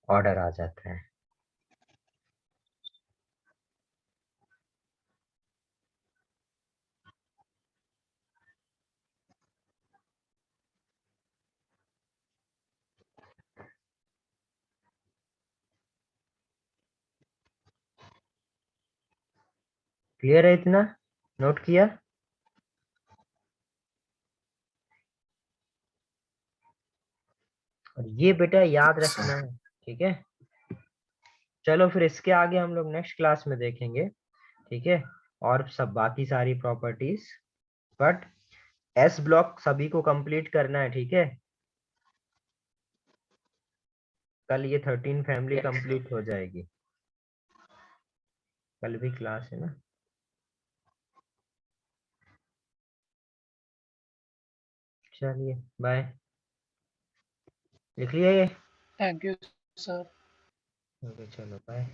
ऑर्डर आ जाता है। क्लियर है इतना? नोट किया? और ये बेटा याद रखना है, ठीक है। चलो फिर इसके आगे हम लोग नेक्स्ट क्लास में देखेंगे, ठीक है, और सब बाकी सारी प्रॉपर्टीज। बट एस ब्लॉक सभी को कंप्लीट करना है, ठीक है। कल ये 13 फैमिली कंप्लीट हो जाएगी, कल भी क्लास है ना। चलिए बाय, लिख लिया ये? Thank you sir. ओके चलो बाय।